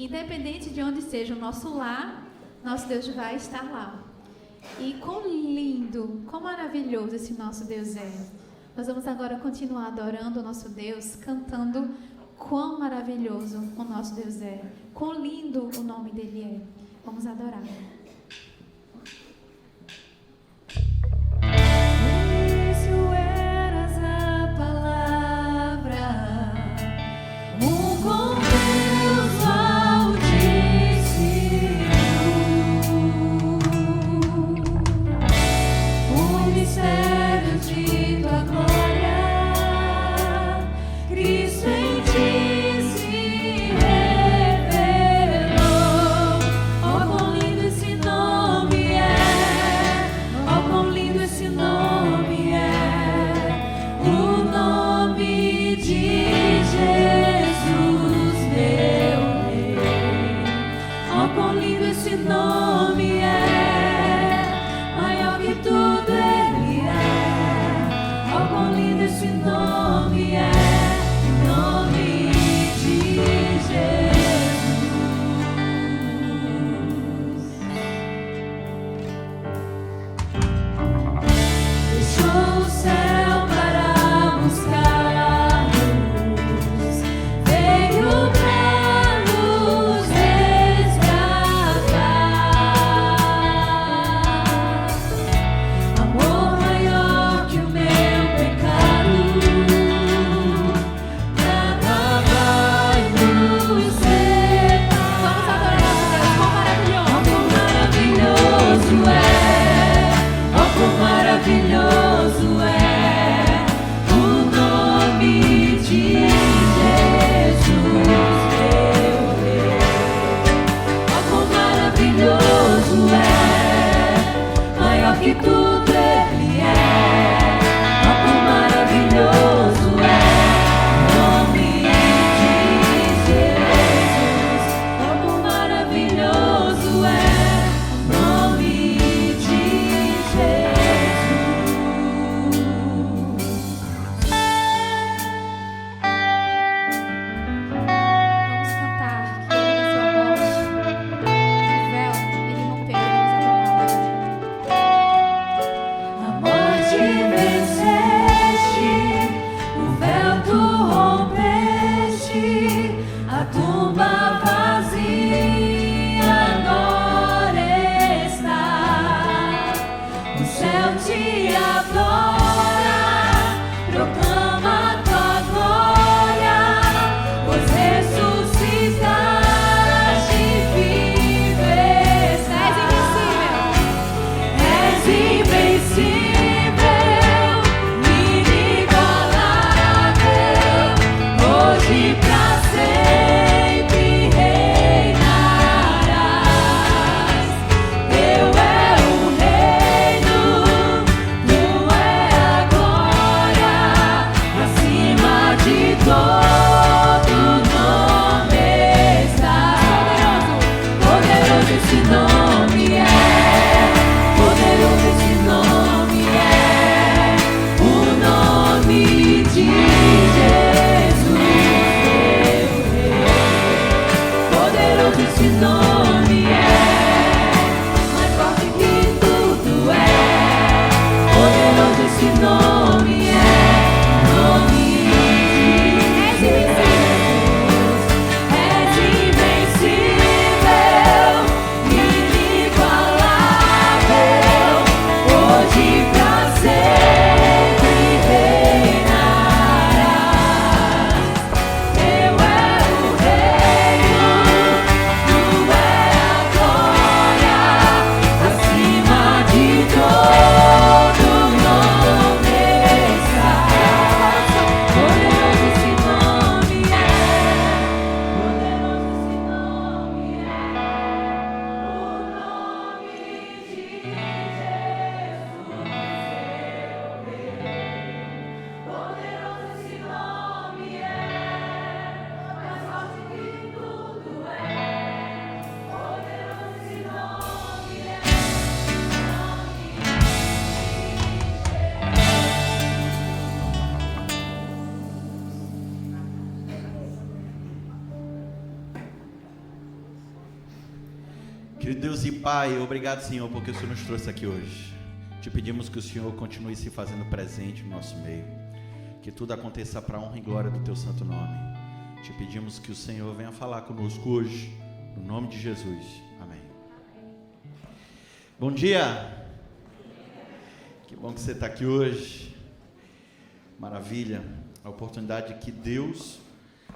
independente de onde seja o nosso lar, nosso Deus vai estar lá. E quão lindo, quão maravilhoso esse nosso Deus é. Nós vamos agora continuar adorando o nosso Deus, cantando quão maravilhoso o nosso Deus é, quão lindo o nome dele é. Vamos adorar. Esse Pai, obrigado, Senhor, porque o Senhor nos trouxe aqui hoje. Te pedimos que o Senhor continue se fazendo presente no nosso meio, que tudo aconteça para a honra e glória do Teu santo nome. Te pedimos que o Senhor venha falar conosco hoje, no nome de Jesus. Amém. Bom dia. Que bom que você está aqui hoje. Maravilha. A oportunidade que Deus,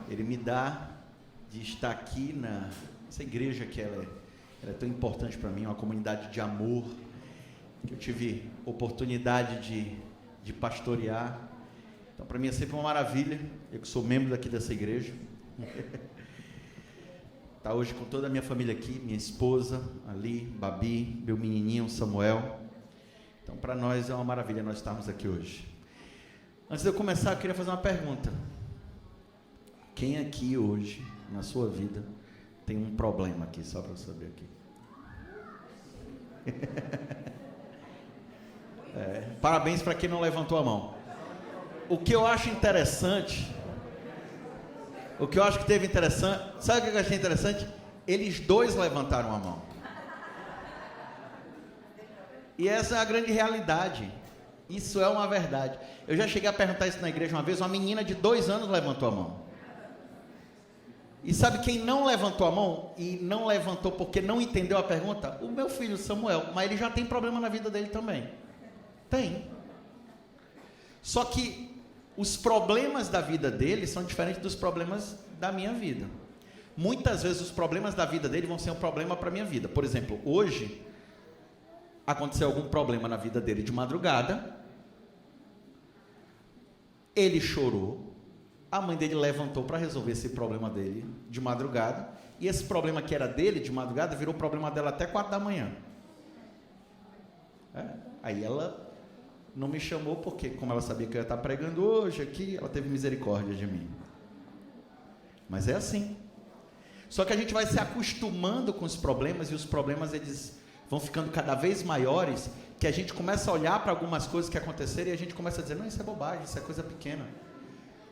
Ele me dá de estar aqui nessa igreja que ela é tão importante para mim, uma comunidade de amor, que eu tive oportunidade de pastorear. Então, para mim é sempre uma maravilha, eu que sou membro daqui dessa igreja. Tá hoje com toda a minha família aqui, minha esposa, Ali, Babi, meu menininho, Samuel. Então, para nós é uma maravilha nós estarmos aqui hoje. Antes de eu começar, eu queria fazer uma pergunta. Quem aqui hoje, na sua vida, tem um problema aqui, só para eu saber aqui? Parabéns para quem não levantou a mão. O que eu acho interessante, o que eu acho que teve interessante, sabe o que eu achei interessante? Eles dois levantaram a mão. E essa é a grande realidade. Isso é uma verdade. Eu já cheguei a perguntar isso na igreja uma vez, uma menina de 2 anos levantou a mão. E sabe quem não levantou a mão? E não levantou porque não entendeu a pergunta? O meu filho Samuel, mas ele já tem problema na vida dele também. Tem. Só que os problemas da vida dele são diferentes dos problemas da minha vida. Muitas vezes os problemas da vida dele vão ser um problema para a minha vida. Por exemplo, hoje aconteceu algum problema na vida dele de madrugada. Ele chorou. A mãe dele levantou para resolver esse problema dele de madrugada. E esse problema que era dele de madrugada virou problema dela até 4 da manhã. Aí ela não me chamou porque, como ela sabia que eu ia estar pregando hoje aqui, ela teve misericórdia de mim. Mas é assim. Só que a gente vai se acostumando com os problemas, e os problemas eles vão ficando cada vez maiores, que a gente começa a olhar para algumas coisas que aconteceram e a gente começa a dizer, não, isso é bobagem, isso é coisa pequena.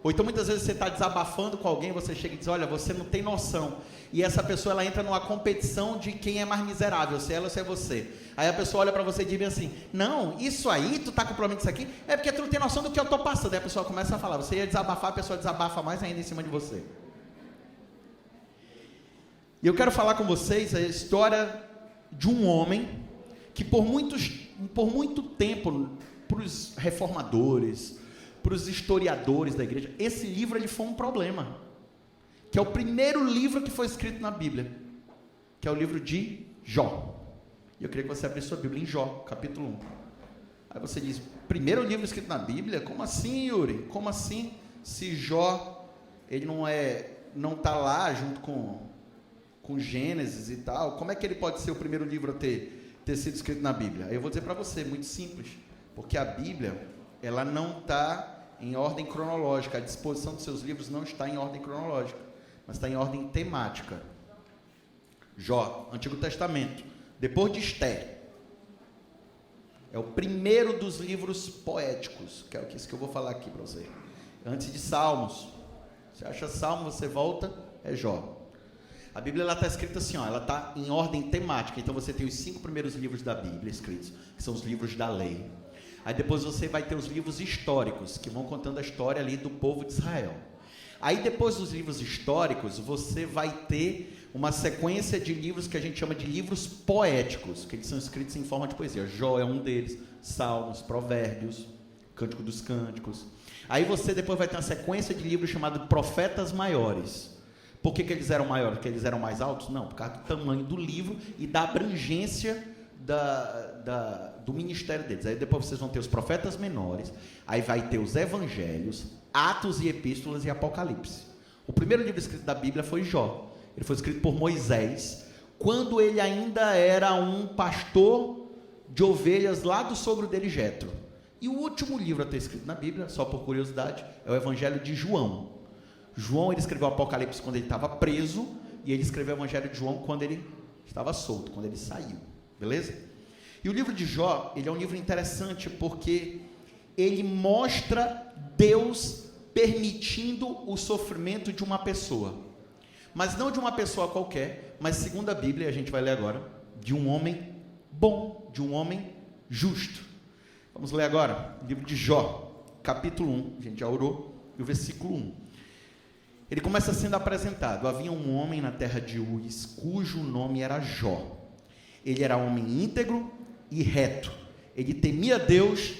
Ou então muitas vezes você está desabafando com alguém, você chega e diz, olha, você não tem noção. E essa pessoa ela entra numa competição de quem é mais miserável, se ela ou se é você. Aí a pessoa olha para você e diz assim, não, isso aí, tu está com problema disso aqui, é porque tu não tem noção do que eu estou passando. Aí a pessoa começa a falar, você ia desabafar, a pessoa desabafa mais ainda em cima de você. E eu quero falar com vocês a história de um homem que por muito tempo, para os reformadores, para os historiadores da igreja, esse livro ele foi um problema, que é o primeiro livro que foi escrito na Bíblia, que é o livro de Jó. E eu queria que você abrisse sua Bíblia em Jó, capítulo 1. Aí você diz, primeiro livro escrito na Bíblia? Como assim, Yuri? Como assim? Se Jó, ele não está lá junto com Gênesis e tal, como é que ele pode ser o primeiro livro a ter sido escrito na Bíblia? Aí eu vou dizer para você, muito simples, porque a Bíblia, ela não está em ordem cronológica, a disposição dos seus livros não está em ordem cronológica, mas está em ordem temática. Jó, Antigo Testamento, depois de Esther, é o primeiro dos livros poéticos, que é isso que eu vou falar aqui para você, antes de Salmos. Você acha Salmo, você volta, é Jó. A Bíblia está escrita assim, ela está em ordem temática, então você tem os 5 primeiros livros da Bíblia escritos, que são os livros da lei. Aí depois você vai ter os livros históricos, que vão contando a história ali do povo de Israel. Aí depois dos livros históricos, você vai ter uma sequência de livros que a gente chama de livros poéticos, que eles são escritos em forma de poesia. Jó é um deles, Salmos, Provérbios, Cântico dos Cânticos. Aí você depois vai ter uma sequência de livros chamados Profetas Maiores. Por que eles eram maiores? Porque eles eram mais altos? Não, por causa do tamanho do livro e da abrangência do ministério deles. Aí depois vocês vão ter os profetas menores, aí vai ter os evangelhos, Atos e Epístolas e Apocalipse. O primeiro livro escrito da Bíblia foi Jó. Ele foi escrito por Moisés, quando ele ainda era um pastor de ovelhas lá do sogro dele, Jetro. E o último livro a ter escrito na Bíblia, só por curiosidade, é o Evangelho de João. João, ele escreveu o Apocalipse quando ele estava preso, e ele escreveu o Evangelho de João quando ele estava solto, quando ele saiu, beleza? E o livro de Jó, ele é um livro interessante porque ele mostra Deus permitindo o sofrimento de uma pessoa, mas não de uma pessoa qualquer, mas segundo a Bíblia, a gente vai ler agora, de um homem bom, de um homem justo. Vamos ler agora o livro de Jó, capítulo 1, a gente já orou, e o versículo 1. Ele começa sendo apresentado. Havia um homem na terra de Uz, cujo nome era Jó. Ele era homem íntegro e reto. Ele temia Deus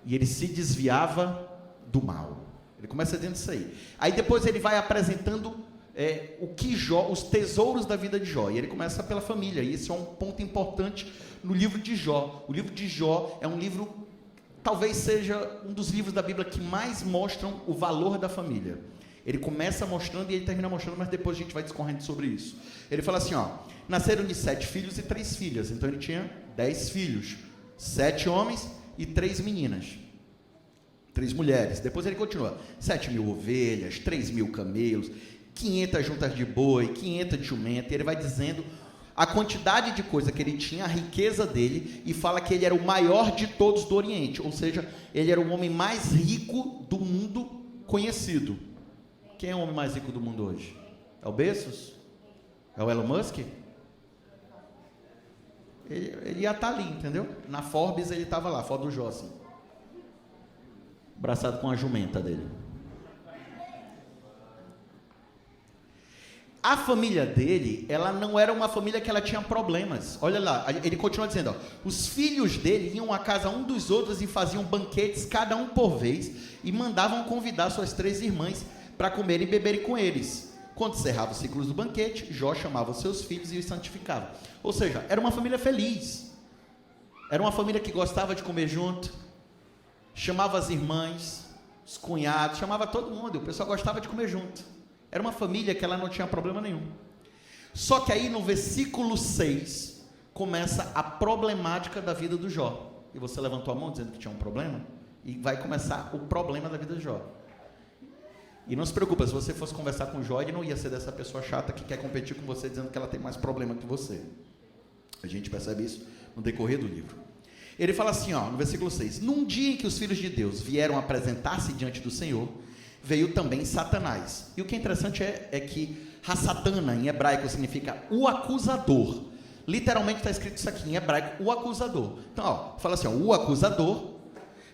e ele se desviava do mal. Ele começa dizendo isso aí. Aí depois ele vai apresentando os tesouros da vida de Jó. E ele começa pela família. E esse é um ponto importante no livro de Jó. O livro de Jó é um livro, talvez seja um dos livros da Bíblia que mais mostram o valor da família. Ele começa mostrando e ele termina mostrando, mas depois a gente vai discorrendo sobre isso. Ele fala assim, nasceram-lhe 7 filhos e 3 filhas. Então ele tinha 10 filhos, 7 homens e 3 meninas. 3 mulheres. Depois ele continua, 7.000 ovelhas, 3.000 camelos, 500 juntas de boi, 500 de jumenta. E ele vai dizendo a quantidade de coisa que ele tinha, a riqueza dele, e fala que ele era o maior de todos do Oriente. Ou seja, ele era o homem mais rico do mundo conhecido. Quem é o homem mais rico do mundo hoje? É o Bezos? É o Elon Musk? Ele ia estar ali, entendeu? Na Forbes ele estava lá, foto do Jó, assim, abraçado com a jumenta dele. A família dele, ela não era uma família que ela tinha problemas. Olha lá, ele continua dizendo, os filhos dele iam à casa um dos outros e faziam banquetes, cada um por vez, e mandavam convidar suas 3 irmãs para comer e beberem com eles. Quando cerrava os ciclos do banquete, Jó chamava os seus filhos e os santificava. Ou seja, era uma família feliz. Era uma família que gostava de comer junto, chamava as irmãs, os cunhados, chamava todo mundo, o pessoal gostava de comer junto. Era uma família que ela não tinha problema nenhum. Só que aí no versículo 6, começa a problemática da vida do Jó. E você levantou a mão dizendo que tinha um problema, e vai começar o problema da vida de Jó. E não se preocupa, se você fosse conversar com o Jó, ele não ia ser dessa pessoa chata que quer competir com você, dizendo que ela tem mais problema que você. A gente percebe isso no decorrer do livro. Ele fala assim, no versículo 6, num dia em que os filhos de Deus vieram apresentar-se diante do Senhor, veio também Satanás. E o que é interessante é que Hassatana, em hebraico, significa o acusador. Literalmente está escrito isso aqui em hebraico, o acusador. Então, fala assim, o acusador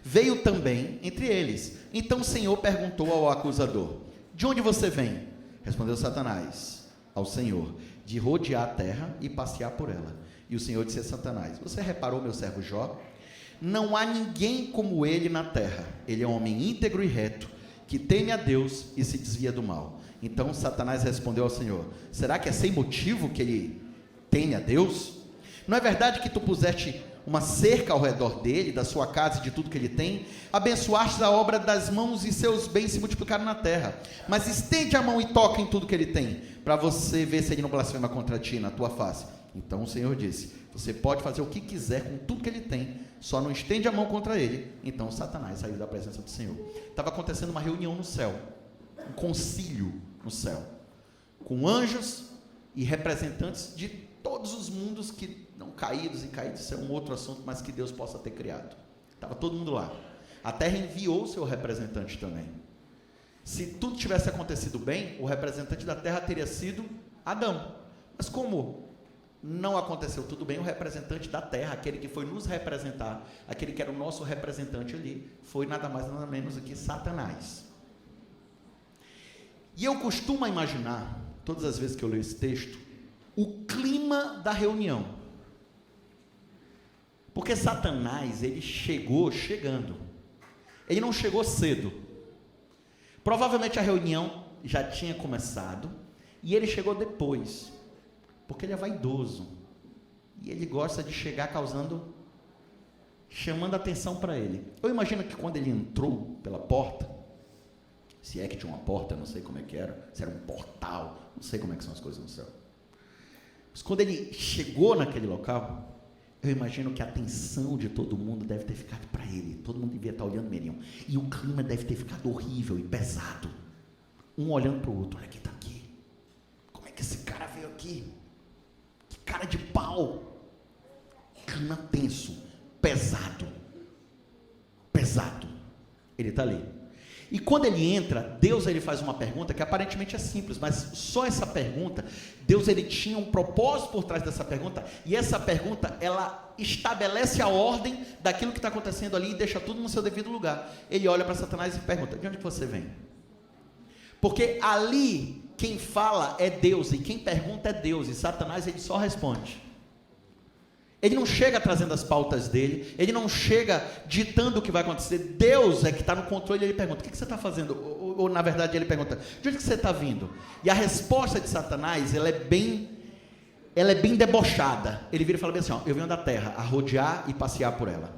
veio também entre eles. Então o Senhor perguntou ao acusador, de onde você vem? Respondeu Satanás ao Senhor, de rodear a terra e passear por ela. E o Senhor disse a Satanás, você reparou meu servo Jó? Não há ninguém como ele na terra. Ele é um homem íntegro e reto, que teme a Deus e se desvia do mal. Então Satanás respondeu ao Senhor, será que é sem motivo que ele teme a Deus? Não é verdade que tu puseste uma cerca ao redor dele, da sua casa e de tudo que ele tem? Abençoaste a obra das mãos e seus bens se multiplicaram na terra. Mas estende a mão e toca em tudo que ele tem, para você ver se ele não blasfema contra ti na tua face. Então o Senhor disse, você pode fazer o que quiser com tudo que ele tem, só não estende a mão contra ele. Então Satanás saiu da presença do Senhor. Estava acontecendo uma reunião no céu, um concílio no céu, com anjos e representantes de todos os mundos que não caídos, e caídos isso é um outro assunto, mas que Deus possa ter criado. Estava todo mundo lá. A terra enviou o seu representante também. Se tudo tivesse acontecido bem, o representante da terra teria sido Adão. Mas como não aconteceu tudo bem, o representante da terra, aquele que foi nos representar, aquele que era o nosso representante ali, foi nada mais nada menos do que Satanás. E eu costumo imaginar, todas as vezes que eu leio esse texto, o clima da reunião. Porque Satanás, ele chegou chegando. Ele não chegou cedo. Provavelmente a reunião já tinha começado e ele chegou depois. Porque ele é vaidoso. E ele gosta de chegar chamando atenção para ele. Eu imagino que quando ele entrou pela porta, se é que tinha uma porta, não sei como é que era, se era um portal, não sei como é que são as coisas no céu. Mas quando ele chegou naquele local, eu imagino que a atenção de todo mundo deve ter ficado para ele. Todo mundo devia estar olhando Miriam. E o clima deve ter ficado horrível e pesado. Um olhando para o outro. Olha quem está aqui. Como é que esse cara veio aqui? Que cara de pau. Clima tenso. Pesado. Pesado. Ele está ali. E quando ele entra, Deus ele faz uma pergunta que aparentemente é simples, mas só essa pergunta, Deus ele tinha um propósito por trás dessa pergunta, e essa pergunta, ela estabelece a ordem daquilo que está acontecendo ali e deixa tudo no seu devido lugar. Ele olha para Satanás e pergunta: de onde você vem? Porque ali, quem fala é Deus, e quem pergunta é Deus, e Satanás ele só responde. Ele não chega trazendo as pautas dele, ele não chega ditando o que vai acontecer. Deus é que está no controle, e ele pergunta: o que você está fazendo? Ou na verdade ele pergunta: de onde que você está vindo? E a resposta de Satanás, ela é bem debochada. Ele vira e fala bem assim: ó, eu venho da terra, a rodear e passear por ela.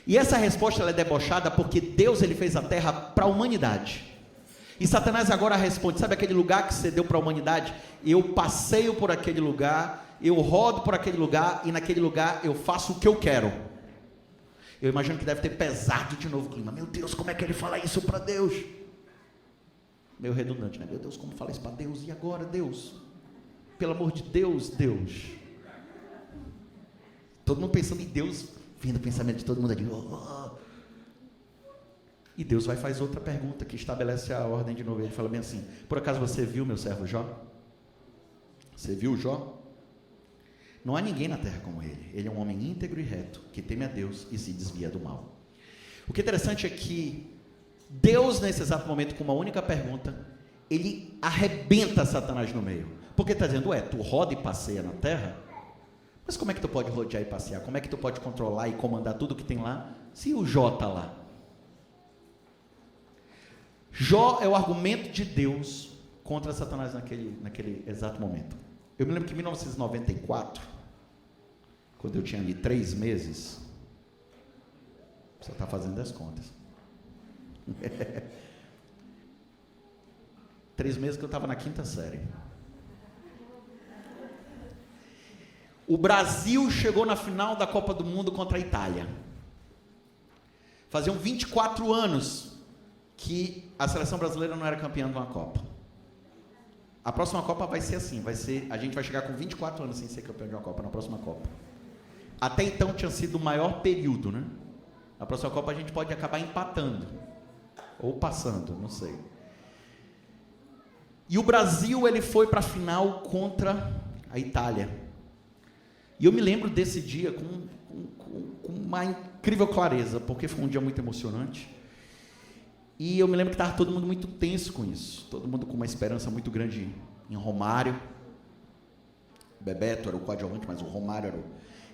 E essa resposta ela é debochada porque Deus ele fez a terra para a humanidade. E Satanás agora responde: sabe aquele lugar que você deu para a humanidade? Eu passeio por aquele lugar, eu rodo por aquele lugar, e naquele lugar eu faço o que eu quero. Eu imagino que deve ter pesado de novo o clima. Meu Deus, como é que ele fala isso para Deus? Meio redundante, né? Meu Deus, como fala isso para Deus? E agora, Deus? Pelo amor de Deus, Deus. Todo mundo pensando em Deus, vindo o pensamento de todo mundo ali. E Deus vai fazer outra pergunta que estabelece a ordem de novo. Ele fala bem assim: por acaso você viu meu servo Jó? Você viu Jó? Não há ninguém na terra como ele. Ele é um homem íntegro e reto, que teme a Deus e se desvia do mal. O que é interessante é que Deus, nesse exato momento, com uma única pergunta, ele arrebenta Satanás no meio. Porque está dizendo: tu roda e passeia na terra? Mas como é que tu pode rodear e passear? Como é que tu pode controlar e comandar tudo que tem lá, se o Jó está lá? Jó é o argumento de Deus contra Satanás naquele exato momento. Eu me lembro que em 1994, quando eu tinha ali 3 meses, você está fazendo as contas, 3 meses que eu estava na 5ª série. O Brasil chegou na final da Copa do Mundo contra a Itália. Faziam 24 anos que a seleção brasileira não era campeã de uma Copa. A próxima Copa vai ser assim, a gente vai chegar com 24 anos sem ser campeão de uma Copa, na próxima Copa. Até então tinha sido o maior período, né? Na próxima Copa a gente pode acabar empatando, ou passando, não sei. E o Brasil, ele foi para a final contra a Itália. E eu me lembro desse dia com uma incrível clareza, porque foi um dia muito emocionante. E eu me lembro que estava todo mundo muito tenso com isso. Todo mundo com uma esperança muito grande em Romário. O Bebeto era o coadjuvante, mas o Romário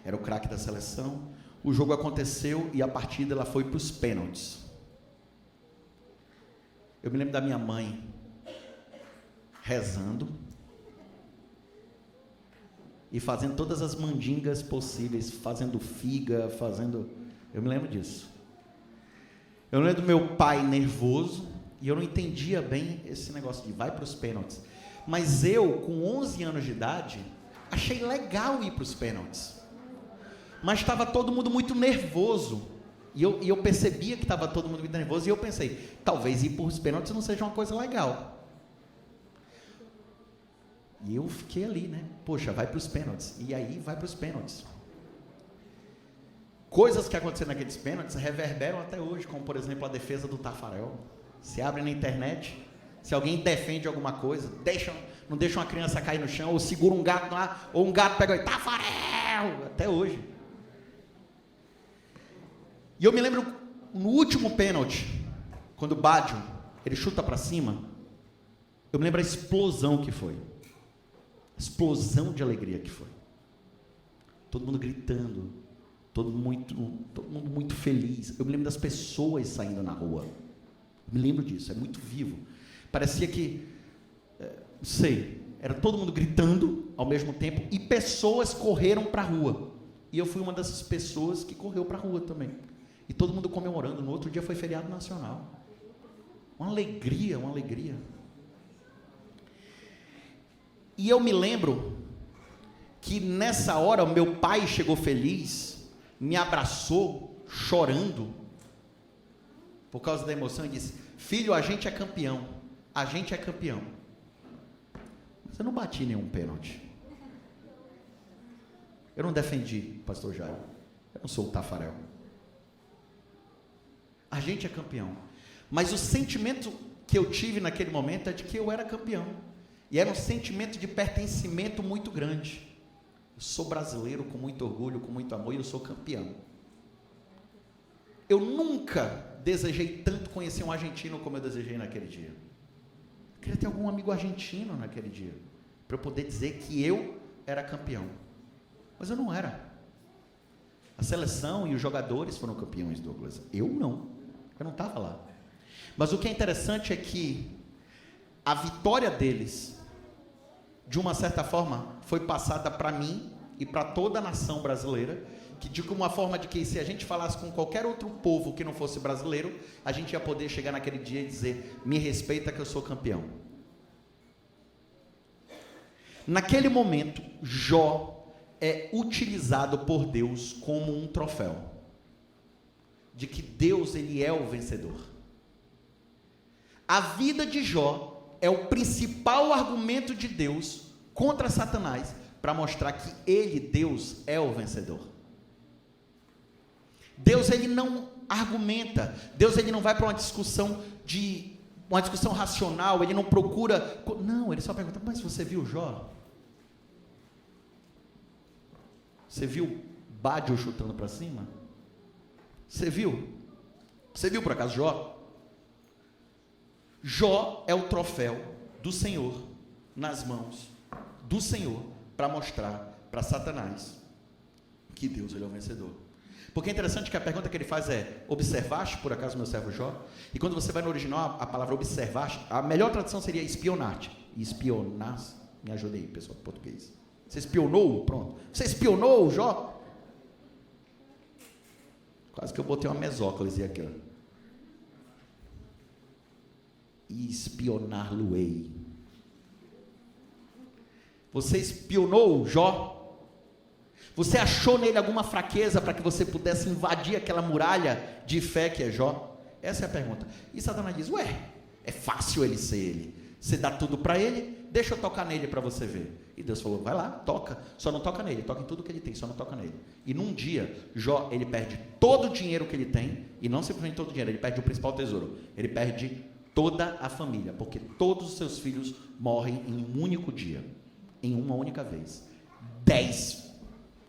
era o craque da seleção. O jogo aconteceu e a partida ela foi para os pênaltis. Eu me lembro da minha mãe rezando e fazendo todas as mandingas possíveis, fazendo figa, eu me lembro disso. Eu lembro do meu pai nervoso, e eu não entendia bem esse negócio de vai para os pênaltis. Mas eu, com 11 anos de idade, achei legal ir para os pênaltis. Mas estava todo mundo muito nervoso. E eu percebia que estava todo mundo muito nervoso, e eu pensei, talvez ir para os pênaltis não seja uma coisa legal. E eu fiquei ali, né? Poxa, vai para os pênaltis. E aí vai para os pênaltis. Coisas que aconteceram naqueles pênaltis reverberam até hoje, como por exemplo a defesa do Tafarel. Se abre na internet, se alguém defende alguma coisa, não deixa uma criança cair no chão, ou segura um gato lá, ou um gato pega e Tafarel, até hoje. E eu me lembro, no último pênalti, quando o Baggio, ele chuta para cima, eu me lembro a explosão que foi. A explosão de alegria que foi. Todo mundo gritando, todo mundo muito feliz. Eu me lembro das pessoas saindo na rua. Eu me lembro disso, é muito vivo. Parecia que, não sei, era todo mundo gritando ao mesmo tempo e pessoas correram para a rua. E eu fui uma dessas pessoas que correu para a rua também. E todo mundo comemorando. No outro dia foi feriado nacional. Uma alegria, uma alegria. E eu me lembro que nessa hora o meu pai chegou feliz, me abraçou, chorando, por causa da emoção, e disse: filho, a gente é campeão, a gente é campeão. Mas eu não bati nenhum pênalti. Eu não defendi, pastor Jairo. Eu não sou o Tafarel. A gente é campeão. Mas o sentimento que eu tive naquele momento é de que eu era campeão. E era um sentimento de pertencimento muito grande. Eu sou brasileiro com muito orgulho, com muito amor, e eu sou campeão. Eu nunca desejei tanto conhecer um argentino como eu desejei naquele dia. Eu queria ter algum amigo argentino naquele dia, para eu poder dizer que eu era campeão. Mas eu não era. A seleção e os jogadores foram campeões, Douglas. Eu não estava lá. Mas o que é interessante é que a vitória deles, de uma certa forma, foi passada para mim e para toda a nação brasileira, que de uma forma de que se a gente falasse com qualquer outro povo que não fosse brasileiro, a gente ia poder chegar naquele dia e dizer: me respeita que eu sou campeão. Naquele momento, Jó é utilizado por Deus como um troféu, de que Deus, ele é o vencedor. A vida de Jó é o principal argumento de Deus contra Satanás, para mostrar que ele, Deus, é o vencedor. Deus, ele não argumenta. Deus, ele não vai para uma discussão racional. Ele não procura. Não, ele só pergunta: mas você viu Jó? Você viu Bádio chutando para cima? Você viu? Você viu por acaso Jó? Jó é o troféu do Senhor nas mãos do Senhor, para mostrar para Satanás que Deus, ele é o vencedor. Porque é interessante que a pergunta que ele faz é: observaste por acaso meu servo Jó? E quando você vai no original, a palavra observaste, a melhor tradução seria espionar-te. Espionar, me ajude aí, pessoal do português. Você espionou? Pronto. Você espionou Jó? Quase que eu botei uma mesóclise aqui, ó. Espionar-lo-ei. Você espionou Jó? Você achou nele alguma fraqueza para que você pudesse invadir aquela muralha de fé que é Jó? Essa é a pergunta. E Satanás diz: ué, é fácil ele ser ele. Você dá tudo para ele, deixa eu tocar nele para você ver. E Deus falou: vai lá, toca. Só não toca nele, toca em tudo que ele tem, só não toca nele. E num dia, Jó, ele perde todo o dinheiro que ele tem, e não simplesmente todo o dinheiro, ele perde o principal tesouro. Ele perde toda a família, porque todos os seus filhos morrem em um único dia, em uma única vez.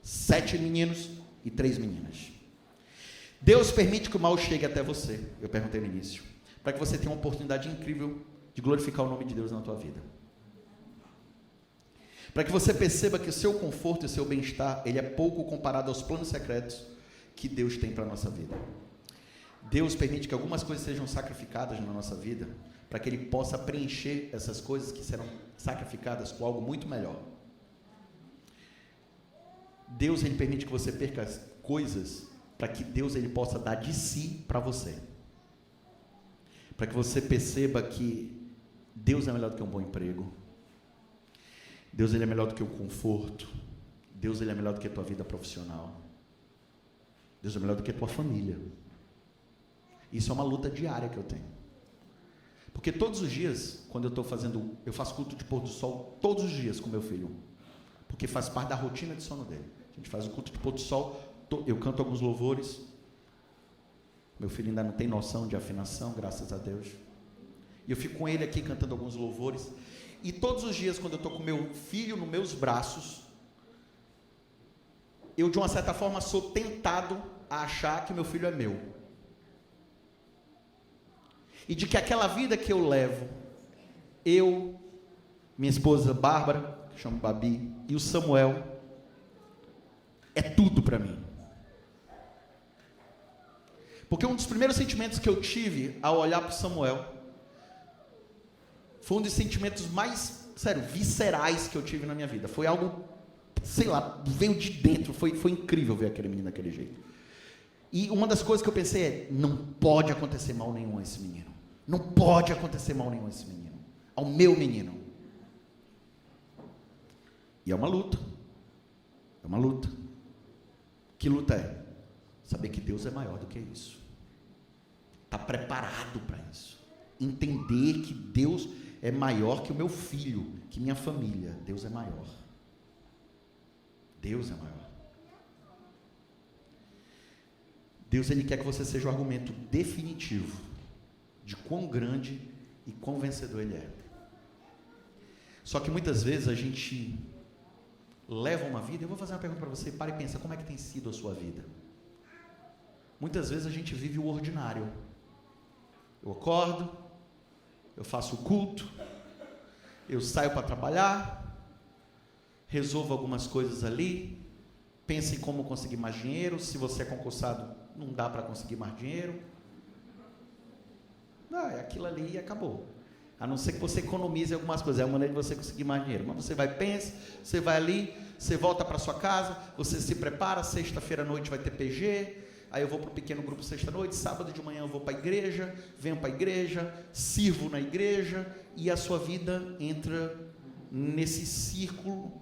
7 meninos e 3 meninas. Deus permite que o mal chegue até você, eu perguntei no início, para que você tenha uma oportunidade incrível de glorificar o nome de Deus na tua vida. Para que você perceba que o seu conforto e o seu bem-estar, ele é pouco comparado aos planos secretos que Deus tem para a nossa vida. Deus permite que algumas coisas sejam sacrificadas na nossa vida, para que ele possa preencher essas coisas que serão sacrificadas com algo muito melhor. Deus, ele permite que você perca as coisas para que Deus, ele possa dar de si para você. Para que você perceba que Deus é melhor do que um bom emprego. Deus, ele é melhor do que o conforto. Deus, ele é melhor do que a tua vida profissional. Deus é melhor do que a tua família. Isso é uma luta diária que eu tenho. Porque todos os dias, quando eu faço culto de pôr do sol todos os dias com meu filho. Porque faz parte da rotina de sono dele. A gente faz o culto de pôr do sol, eu canto alguns louvores. Meu filho ainda não tem noção de afinação, graças a Deus. E eu fico com ele aqui cantando alguns louvores. E todos os dias, quando eu estou com meu filho nos meus braços, eu de uma certa forma sou tentado a achar que meu filho é meu. E de que aquela vida que eu levo, eu, minha esposa Bárbara, que chamo Babi, e o Samuel, é tudo para mim. Porque um dos primeiros sentimentos que eu tive ao olhar para o Samuel foi um dos sentimentos mais, viscerais que eu tive na minha vida. Foi algo, veio de dentro, foi incrível ver aquele menino daquele jeito. E uma das coisas que eu pensei é: não pode acontecer mal nenhum a esse menino. Não pode acontecer mal nenhum a esse menino. Ao meu menino. E é uma luta. É uma luta. Que luta é? Saber que Deus é maior do que isso. Estar preparado para isso. Entender que Deus é maior que o meu filho, que minha família. Deus é maior. Deus é maior. Deus, ele quer que você seja o argumento definitivo de quão grande e quão vencedor Ele é. Só que muitas vezes a gente leva uma vida, eu vou fazer uma pergunta para você, para e pensa, como é que tem sido a sua vida? Muitas vezes a gente vive o ordinário. Eu acordo, eu faço o culto, eu saio para trabalhar, resolvo algumas coisas ali, penso em como conseguir mais dinheiro, se você é concursado, não dá para conseguir mais dinheiro. Não, é aquilo ali e acabou. A não ser que você economize algumas coisas, é a maneira de você conseguir mais dinheiro. Mas você vai, pensa, você vai ali, você volta para sua casa, você se prepara, sexta-feira à noite vai ter PG, aí eu vou para o pequeno grupo sexta-noite, sábado de manhã eu vou para a igreja, venho para a igreja, sirvo na igreja, e a sua vida entra nesse ciclo,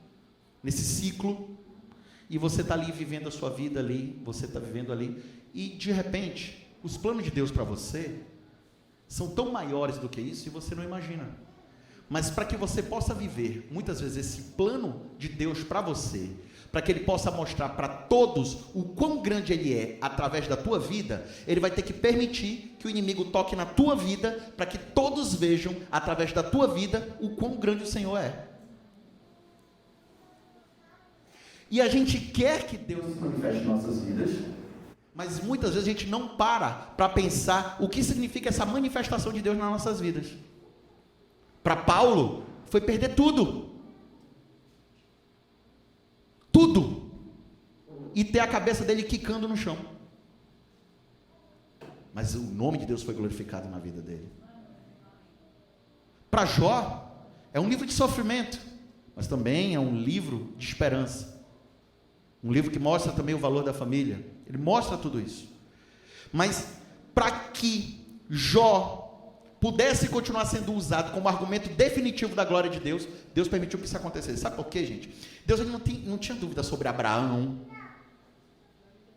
e você está ali vivendo a sua vida ali, você está vivendo ali, e de repente, os planos de Deus para você são tão maiores do que isso, e você não imagina. Mas para que você possa viver, muitas vezes, esse plano de Deus para você, para que Ele possa mostrar para todos o quão grande Ele é, através da tua vida, Ele vai ter que permitir que o inimigo toque na tua vida, para que todos vejam, através da tua vida, o quão grande o Senhor é. E a gente quer que Deus se manifeste em nossas vidas, mas muitas vezes a gente não para pensar o que significa essa manifestação de Deus nas nossas vidas. Para Paulo, foi perder tudo. Tudo. E ter a cabeça dele quicando no chão. Mas o nome de Deus foi glorificado na vida dele. Para Jó, é um livro de sofrimento, mas também é um livro de esperança. Um livro que mostra também o valor da família. Ele mostra tudo isso. Mas para que Jó pudesse continuar sendo usado como argumento definitivo da glória de Deus, Deus permitiu que isso acontecesse. Sabe por quê, gente? Deus ele não tinha dúvida sobre Abraão.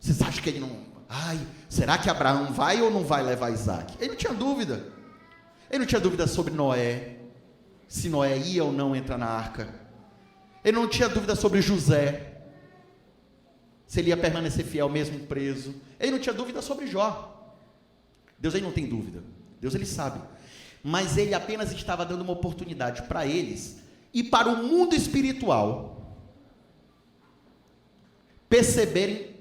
Vocês acham que ele não... será que Abraão vai ou não vai levar Isaac? Ele não tinha dúvida. Ele não tinha dúvida sobre Noé, se Noé ia ou não entrar na arca. Ele não tinha dúvida sobre José, se ele ia permanecer fiel mesmo preso. Ele não tinha dúvida sobre Jó. Deus aí não tem dúvida. Deus ele sabe. Mas ele apenas estava dando uma oportunidade para eles e para o mundo espiritual perceberem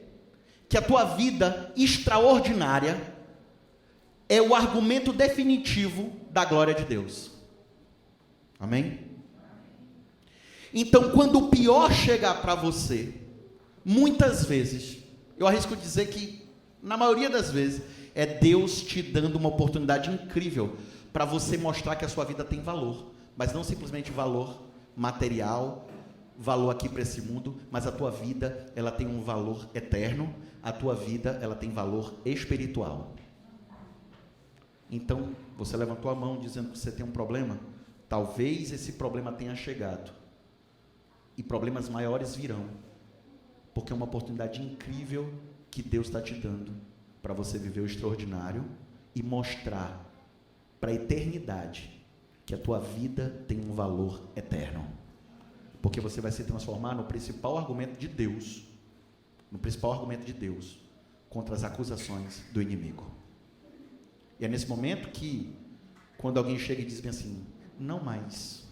que a tua vida extraordinária é o argumento definitivo da glória de Deus. Amém? Então, quando o pior chegar para você, muitas vezes, eu arrisco dizer que, na maioria das vezes, é Deus te dando uma oportunidade incrível para você mostrar que a sua vida tem valor, mas não simplesmente valor material, valor aqui para esse mundo, mas a tua vida, ela tem um valor eterno, a tua vida, ela tem valor espiritual. Então, você levantou a mão dizendo que você tem um problema, talvez esse problema tenha chegado, e problemas maiores virão, porque é uma oportunidade incrível que Deus está te dando para você viver o extraordinário e mostrar para a eternidade que a tua vida tem um valor eterno. Porque você vai se transformar no principal argumento de Deus, contra as acusações do inimigo. E é nesse momento que, quando alguém chega e diz bem assim, não mais,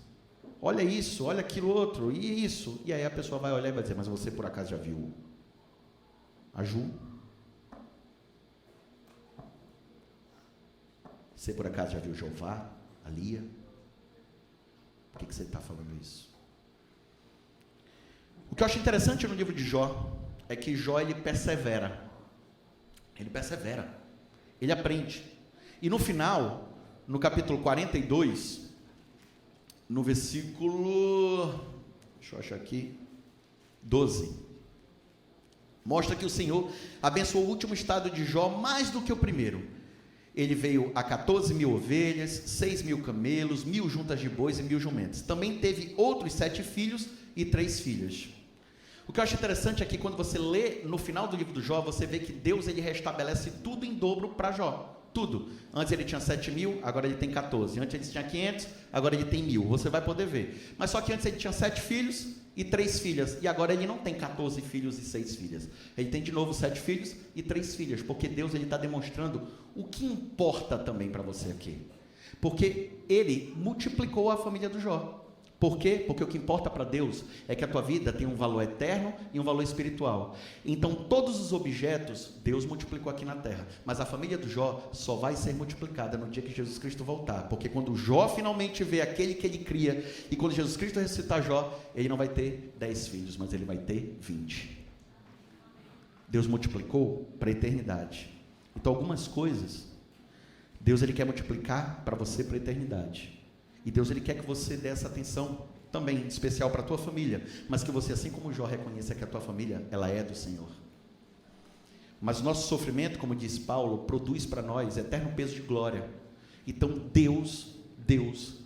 olha isso, olha aquilo outro, e isso, e aí a pessoa vai olhar e vai dizer, mas você por acaso já viu a Ju? Você por acaso já viu Jeová, a Lia? Por que você está falando isso? O que eu acho interessante no livro de Jó é que Jó ele persevera, ele aprende. E no final, no capítulo 42, no versículo, deixa eu achar aqui, 12, mostra que o Senhor abençoou o último estado de Jó mais do que o primeiro. Ele veio a 14.000 ovelhas, 6.000 camelos, 1.000 juntas de bois e 1.000 jumentos. Também teve outros 7 filhos e 3 filhas. O que eu acho interessante é que quando você lê no final do livro do Jó, você vê que Deus ele restabelece tudo em dobro para Jó. Tudo. Antes ele tinha 7.000, agora ele tem 14. Antes ele tinha 500, agora ele tem 1.000. Você vai poder ver. Mas só que antes ele tinha 7 filhos e 3 filhas. E agora ele não tem 14 filhos e 6 filhas. Ele tem de novo 7 filhos e 3 filhas. Porque Deus está demonstrando o que importa também para você aqui. Porque ele multiplicou a família do Jó. Por quê? Porque o que importa para Deus é que a tua vida tem um valor eterno e um valor espiritual. Então, todos os objetos, Deus multiplicou aqui na terra. Mas a família do Jó só vai ser multiplicada no dia que Jesus Cristo voltar. Porque quando Jó finalmente vê aquele que ele cria, e quando Jesus Cristo ressuscitar Jó, ele não vai ter 10 filhos, mas ele vai ter 20. Deus multiplicou para a eternidade. Então, algumas coisas, Deus ele quer multiplicar para você para a eternidade. E Deus ele quer que você dê essa atenção também especial para a tua família, mas que você, assim como Jó, reconheça que a tua família, ela é do Senhor. Mas o nosso sofrimento, como diz Paulo, produz para nós eterno peso de glória. Então Deus,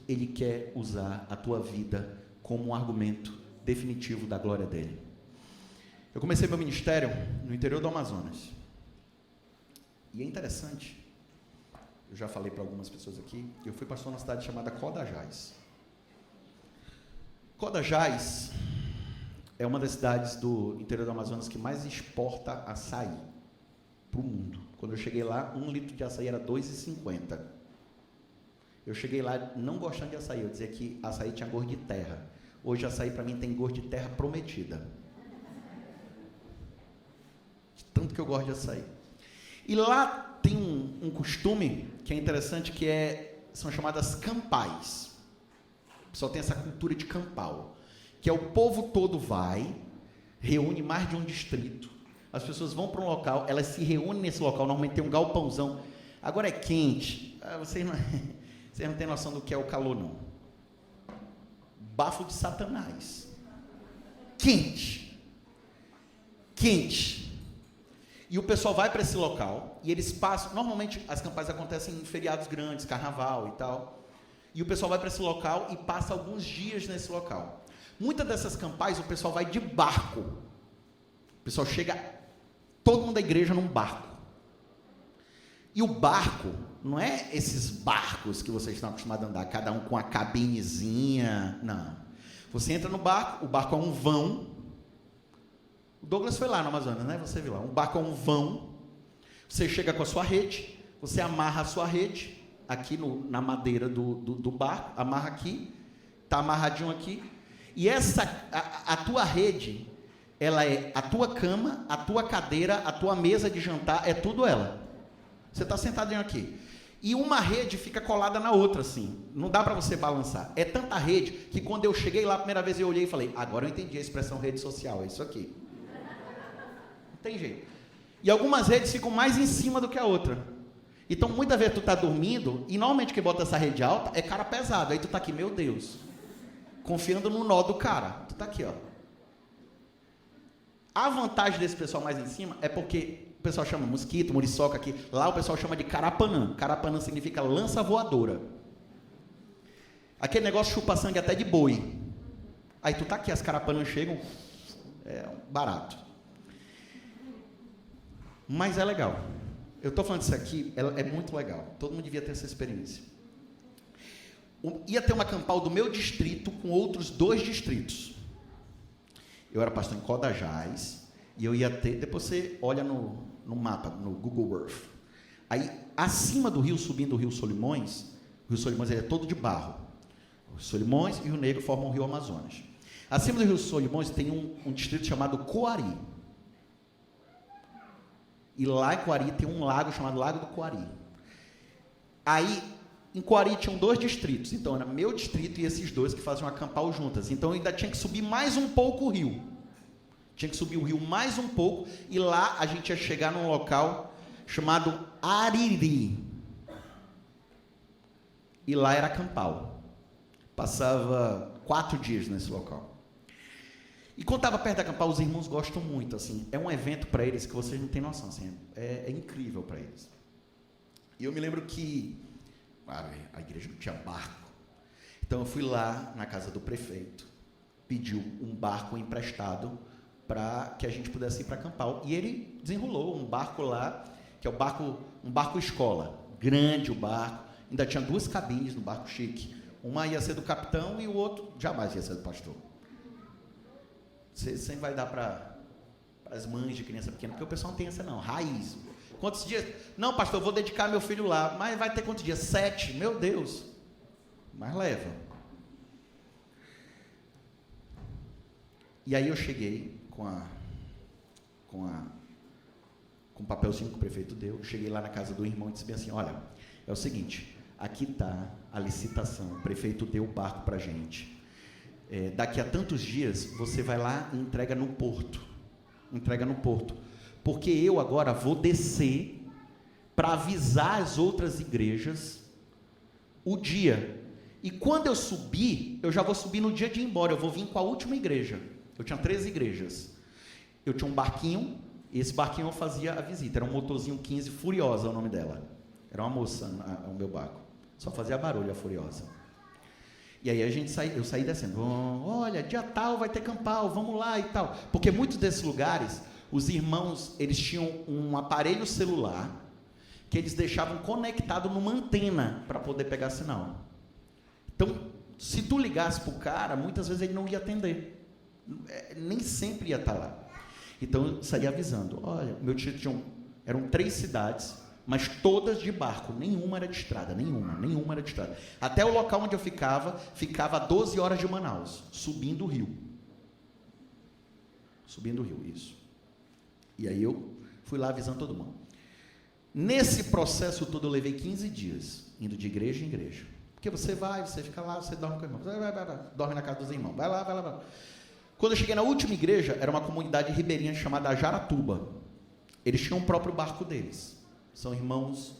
ele quer usar a tua vida como um argumento definitivo da glória dele. Eu comecei meu ministério no interior do Amazonas. E é interessante, eu já falei para algumas pessoas aqui, eu fui pastor numa cidade chamada Codajás. Codajás é uma das cidades do interior do Amazonas que mais exporta açaí para o mundo. Quando eu cheguei lá, 1 litro de açaí era R$ 2,50. Eu cheguei lá não gostando de açaí, eu dizia que açaí tinha gosto de terra. Hoje açaí para mim tem gosto de terra prometida. De tanto que eu gosto de açaí. E lá tem um costume que é interessante, são chamadas campais. O pessoal tem essa cultura de campal, que é o povo todo vai, reúne mais de um distrito, as pessoas vão para um local, elas se reúnem nesse local, normalmente tem um galpãozão, agora é quente, vocês não têm noção do que é o calor não, bafo de Satanás, quente, e o pessoal vai para esse local, e eles passam, normalmente as campais acontecem em feriados grandes, carnaval e tal, e o pessoal vai para esse local e passa alguns dias nesse local. Muitas dessas campais o pessoal vai de barco, o pessoal chega, todo mundo da igreja num barco, e o barco, não é esses barcos que vocês estão acostumados a andar, cada um com a cabinezinha, não, você entra no barco, o barco é um vão. O Douglas foi lá no Amazonas, né? Você viu lá. Um barco é um vão. Você chega com a sua rede, você amarra a sua rede aqui na madeira do barco, amarra aqui, está amarradinho aqui. E a tua rede, ela é a tua cama, a tua cadeira, a tua mesa de jantar, é tudo ela. Você está sentadinho aqui. E uma rede fica colada na outra, assim. Não dá para você balançar. É tanta rede que quando eu cheguei lá a primeira vez eu olhei e falei, agora eu entendi a expressão rede social, é isso aqui. Tem jeito. E algumas redes ficam mais em cima do que a outra. Então, muitas vezes tu está dormindo, e normalmente quem bota essa rede alta é cara pesado. Aí tu está aqui, meu Deus, confiando no nó do cara. Tu está aqui, ó. A vantagem desse pessoal mais em cima é porque o pessoal chama mosquito, muriçoca aqui. Lá o pessoal chama de carapanã. Carapanã significa lança voadora. Aquele negócio chupa sangue até de boi. Aí tu está aqui, as carapanãs chegam, é barato. Mas é legal. Eu estou falando disso aqui, é muito legal. Todo mundo devia ter essa experiência. Ia ter uma campal do meu distrito com outros 2 distritos. Eu era pastor em Codajás, e eu ia ter... Depois você olha no mapa, no Google Earth. Aí, acima do rio, subindo o Rio Solimões é todo de barro. O Solimões e o Rio Negro formam o Rio Amazonas. Acima do Rio Solimões tem um distrito chamado Coari. E lá em Coari tem um lago chamado Lago do Coari. Aí, em Coari tinham 2 distritos. Então, era meu distrito e esses 2 que faziam acampal juntas. Então, eu ainda tinha que subir mais um pouco o rio. Tinha que subir o rio mais um pouco. E lá a gente ia chegar num local chamado Ariri. E lá era acampal. Passava 4 dias nesse local. E quando estava perto da acampal, os irmãos gostam muito, assim, é um evento para eles que vocês não têm noção, assim, é incrível para eles. E eu me lembro que a igreja não tinha barco, então eu fui lá na casa do prefeito, pediu um barco emprestado para que a gente pudesse ir para acampar, e ele desenrolou um barco lá, que é um barco escola, grande o barco, ainda tinha 2 cabines no barco chique, uma ia ser do capitão e o outro jamais ia ser do pastor. Você sempre vai dar para as mães de criança pequena, porque o pessoal não tem essa não, raiz. Quantos dias? Não, pastor, eu vou dedicar meu filho lá, mas vai ter quantos dias? 7, meu Deus. Mas leva. E aí eu cheguei com o papelzinho que o prefeito deu, cheguei lá na casa do irmão e disse bem assim, olha, é o seguinte, aqui está a licitação, o prefeito deu o barco para a gente. Daqui a tantos dias, você vai lá e entrega no porto, porque eu agora vou descer para avisar as outras igrejas o dia, e quando eu subir, eu já vou subir no dia de ir embora, eu vou vir com a última igreja, eu tinha 13 igrejas, eu tinha um barquinho, e esse barquinho eu fazia a visita, era um motorzinho 15, Furiosa é o nome dela, era uma moça, o meu barco, só fazia barulho a Furiosa. E aí eu saí descendo, olha, dia tal vai ter campal, vamos lá e tal. Porque muitos desses lugares, os irmãos, eles tinham um aparelho celular que eles deixavam conectado numa antena para poder pegar sinal. Então, se tu ligasse para o cara, muitas vezes ele não ia atender. Nem sempre ia estar lá. Então, eu saí avisando, olha, meu tio eram 3 cidades, mas todas de barco, nenhuma era de estrada, nenhuma era de estrada. Até o local onde eu ficava a 12 horas de Manaus, subindo o rio, isso. E aí eu fui lá avisando todo mundo. Nesse processo todo eu levei 15 dias, indo de igreja em igreja. Porque você fica lá, você dorme com o irmão, vai, dorme na casa dos irmãos, vai lá. Quando eu cheguei na última igreja, era uma comunidade ribeirinha chamada Jaratuba. Eles tinham o próprio barco deles. São irmãos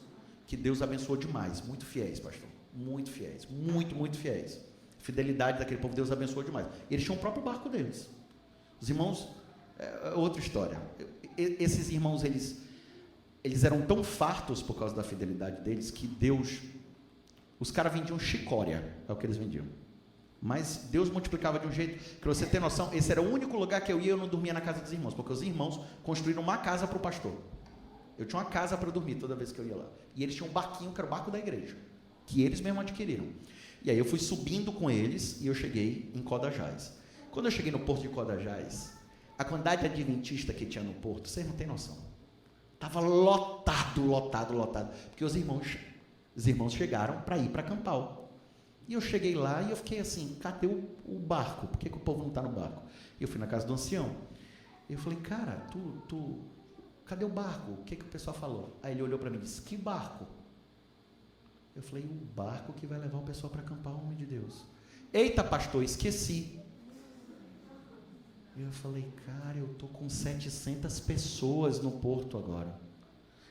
que Deus abençoou demais, muito fiéis, pastor, muito fiéis, muito fiéis. Fidelidade daquele povo, Deus abençoou demais. Eles tinham o próprio barco deles. Os irmãos, outra história. Esses irmãos, eles eram tão fartos por causa da fidelidade deles, que Deus, os caras vendiam chicória, é o que eles vendiam. Mas Deus multiplicava de um jeito, que você tem noção, esse era o único lugar que eu ia e eu não dormia na casa dos irmãos, porque os irmãos construíram uma casa para o pastor. Eu tinha uma casa para dormir toda vez que eu ia lá. E eles tinham um barquinho, que era o barco da igreja, que eles mesmos adquiriram. E aí eu fui subindo com eles e eu cheguei em Codajás. Quando eu cheguei no porto de Codajás, a quantidade de adventista que tinha no porto, vocês não têm noção. Estava lotado. Porque os irmãos chegaram para ir para Campal. E eu cheguei lá e eu fiquei assim, cadê o barco? Por que o povo não está no barco? E eu fui na casa do ancião. E eu falei, cara, cadê o barco? O que o pessoal falou? Aí ele olhou para mim e disse, que barco? Eu falei, o barco que vai levar o pessoal para acampar, homem de Deus. Eita, pastor, esqueci. E eu falei, cara, eu estou com 700 pessoas no porto agora.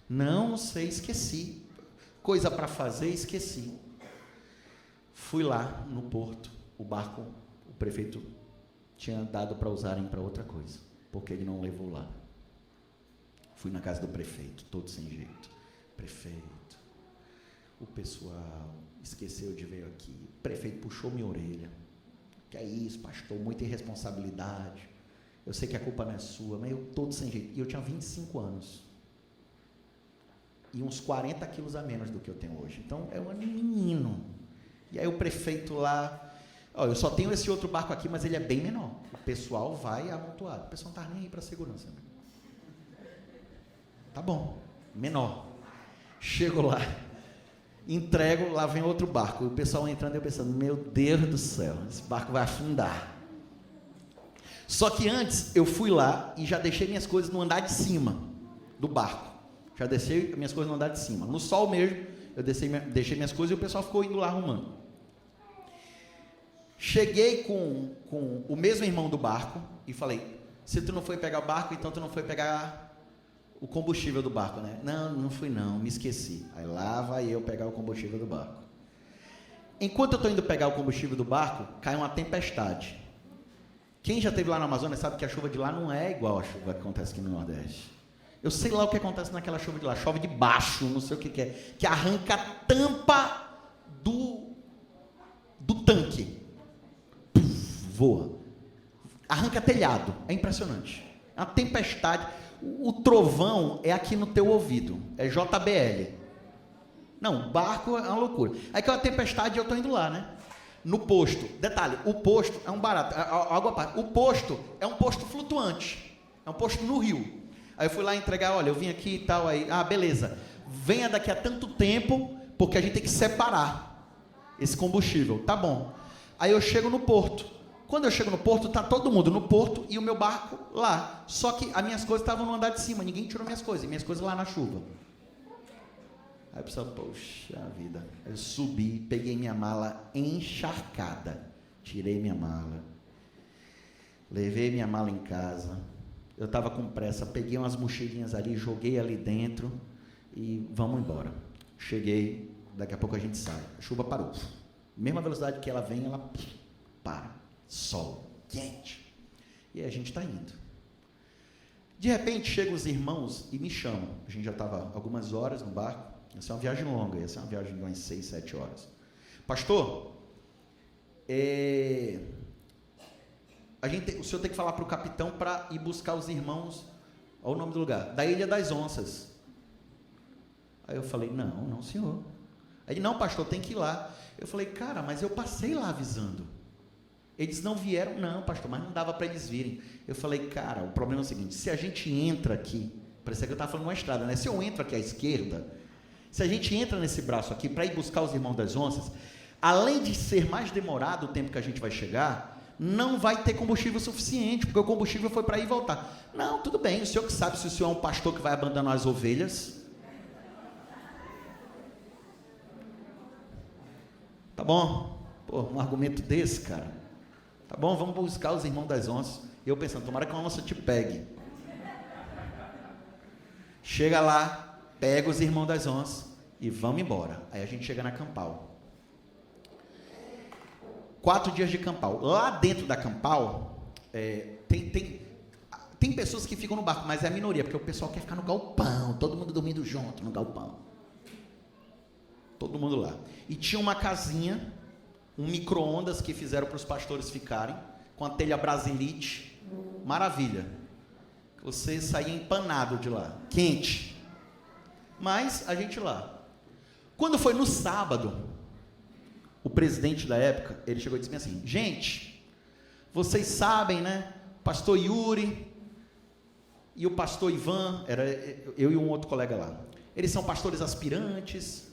Não sei, esqueci. Coisa para fazer, esqueci. Fui lá no porto, o barco, o prefeito tinha dado para usarem para outra coisa, porque ele não levou lá. Fui na casa do prefeito, todo sem jeito. Prefeito, o pessoal esqueceu de vir aqui. O prefeito puxou minha orelha. Que é isso, pastor, muita irresponsabilidade. Eu sei que a culpa não é sua, mas eu todo sem jeito. E eu tinha 25 anos. E uns 40 quilos a menos do que eu tenho hoje. Então, é um menino. E aí o prefeito lá... eu só tenho esse outro barco aqui, mas ele é bem menor. O pessoal vai amontoado. O pessoal não está nem aí para segurança. Né? Tá bom, menor. Chego lá, entrego, lá vem outro barco. O pessoal entrando e eu pensando, meu Deus do céu, esse barco vai afundar. Só que antes eu fui lá e já deixei minhas coisas no andar de cima do barco. Já deixei minhas coisas no andar de cima. No sol mesmo, eu deixei minhas coisas e o pessoal ficou indo lá arrumando. Cheguei com o mesmo irmão do barco e falei, se tu não foi pegar o barco, então tu não foi pegar o combustível do barco, né? Não fui não, me esqueci. Aí lá vai eu pegar o combustível do barco. Enquanto eu estou indo pegar o combustível do barco, cai uma tempestade. Quem já esteve lá na Amazônia sabe que a chuva de lá não é igual a chuva que acontece aqui no Nordeste. Eu sei lá o que acontece naquela chuva de lá. Chove de baixo, não sei o que é. Que arranca a tampa do tanque. Puf, voa. Arranca telhado. É impressionante. É uma tempestade. O trovão é aqui no teu ouvido. É JBL. Não, barco é uma loucura. Aí que é uma tempestade e eu estou indo lá, né? no posto. Detalhe, o posto é um barato, algo à parte. O posto é um posto flutuante, é um posto no rio. Aí eu fui lá entregar, olha, eu vim aqui e tal, aí, beleza, venha daqui a tanto tempo, porque a gente tem que separar esse combustível, tá bom. Aí eu chego no porto. Quando eu chego no porto, tá todo mundo no porto e o meu barco lá. Só que as minhas coisas estavam no andar de cima, ninguém tirou minhas coisas lá na chuva. Aí o pessoal, poxa vida, eu subi, peguei minha mala encharcada, tirei minha mala, levei minha mala em casa, eu estava com pressa, peguei umas mochilinhas ali, joguei ali dentro e vamos embora. Cheguei, daqui a pouco a gente sai, a chuva parou, mesma velocidade que ela vem, ela para, sol, quente, e aí a gente está indo. De repente chegam os irmãos e me chamam, a gente já estava algumas horas no barco. Essa é uma viagem longa, essa é uma viagem de umas 6, 7 horas. Pastor, o senhor tem que falar para o capitão para ir buscar os irmãos, olha o nome do lugar, da Ilha das Onças. Aí eu falei, não senhor. Aí ele, não pastor, tem que ir lá. Eu falei, cara, mas eu passei lá avisando. Eles não vieram, não pastor, mas não dava para eles virem. Eu falei, cara, o problema é o seguinte, se a gente entra aqui, parece que eu estava falando uma estrada, né? Se eu entro aqui à esquerda, se a gente entra nesse braço aqui para ir buscar os irmãos das onças, além de ser mais demorado o tempo que a gente vai chegar, não vai ter combustível suficiente, porque o combustível foi para ir e voltar. Não, tudo bem, o senhor que sabe se o senhor é um pastor que vai abandonar as ovelhas. Tá bom? Pô, um argumento desse, cara. Tá bom, vamos buscar os irmãos das onças. E eu pensando, tomara que uma onça te pegue. Chega lá, pega os irmãos das onças e vamos embora. Aí a gente chega na Campal. 4 dias de Campal. Lá dentro da Campal, tem pessoas que ficam no barco, mas é a minoria, porque o pessoal quer ficar no galpão, todo mundo dormindo junto no galpão. Todo mundo lá. E tinha uma casinha, um micro-ondas que fizeram para os pastores ficarem, com a telha Brasilite. Maravilha. Você saía empanado de lá, quente. Mas a gente lá. Quando foi no sábado, o presidente da época, ele chegou e disse assim, gente, vocês sabem, né, pastor Yuri e o pastor Ivan, era eu e um outro colega lá, eles são pastores aspirantes.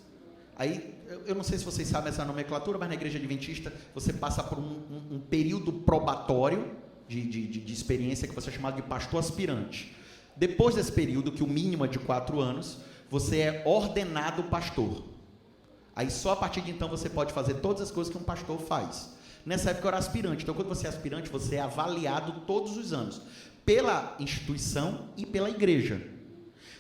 Aí, eu não sei se vocês sabem essa nomenclatura, mas na igreja adventista, você passa por um período probatório de experiência que você é chamado de pastor aspirante. Depois desse período, que o mínimo é de 4 anos, você é ordenado pastor. Aí só a partir de então você pode fazer todas as coisas que um pastor faz. Nessa época eu era aspirante, então quando você é aspirante, você é avaliado todos os anos, pela instituição e pela igreja.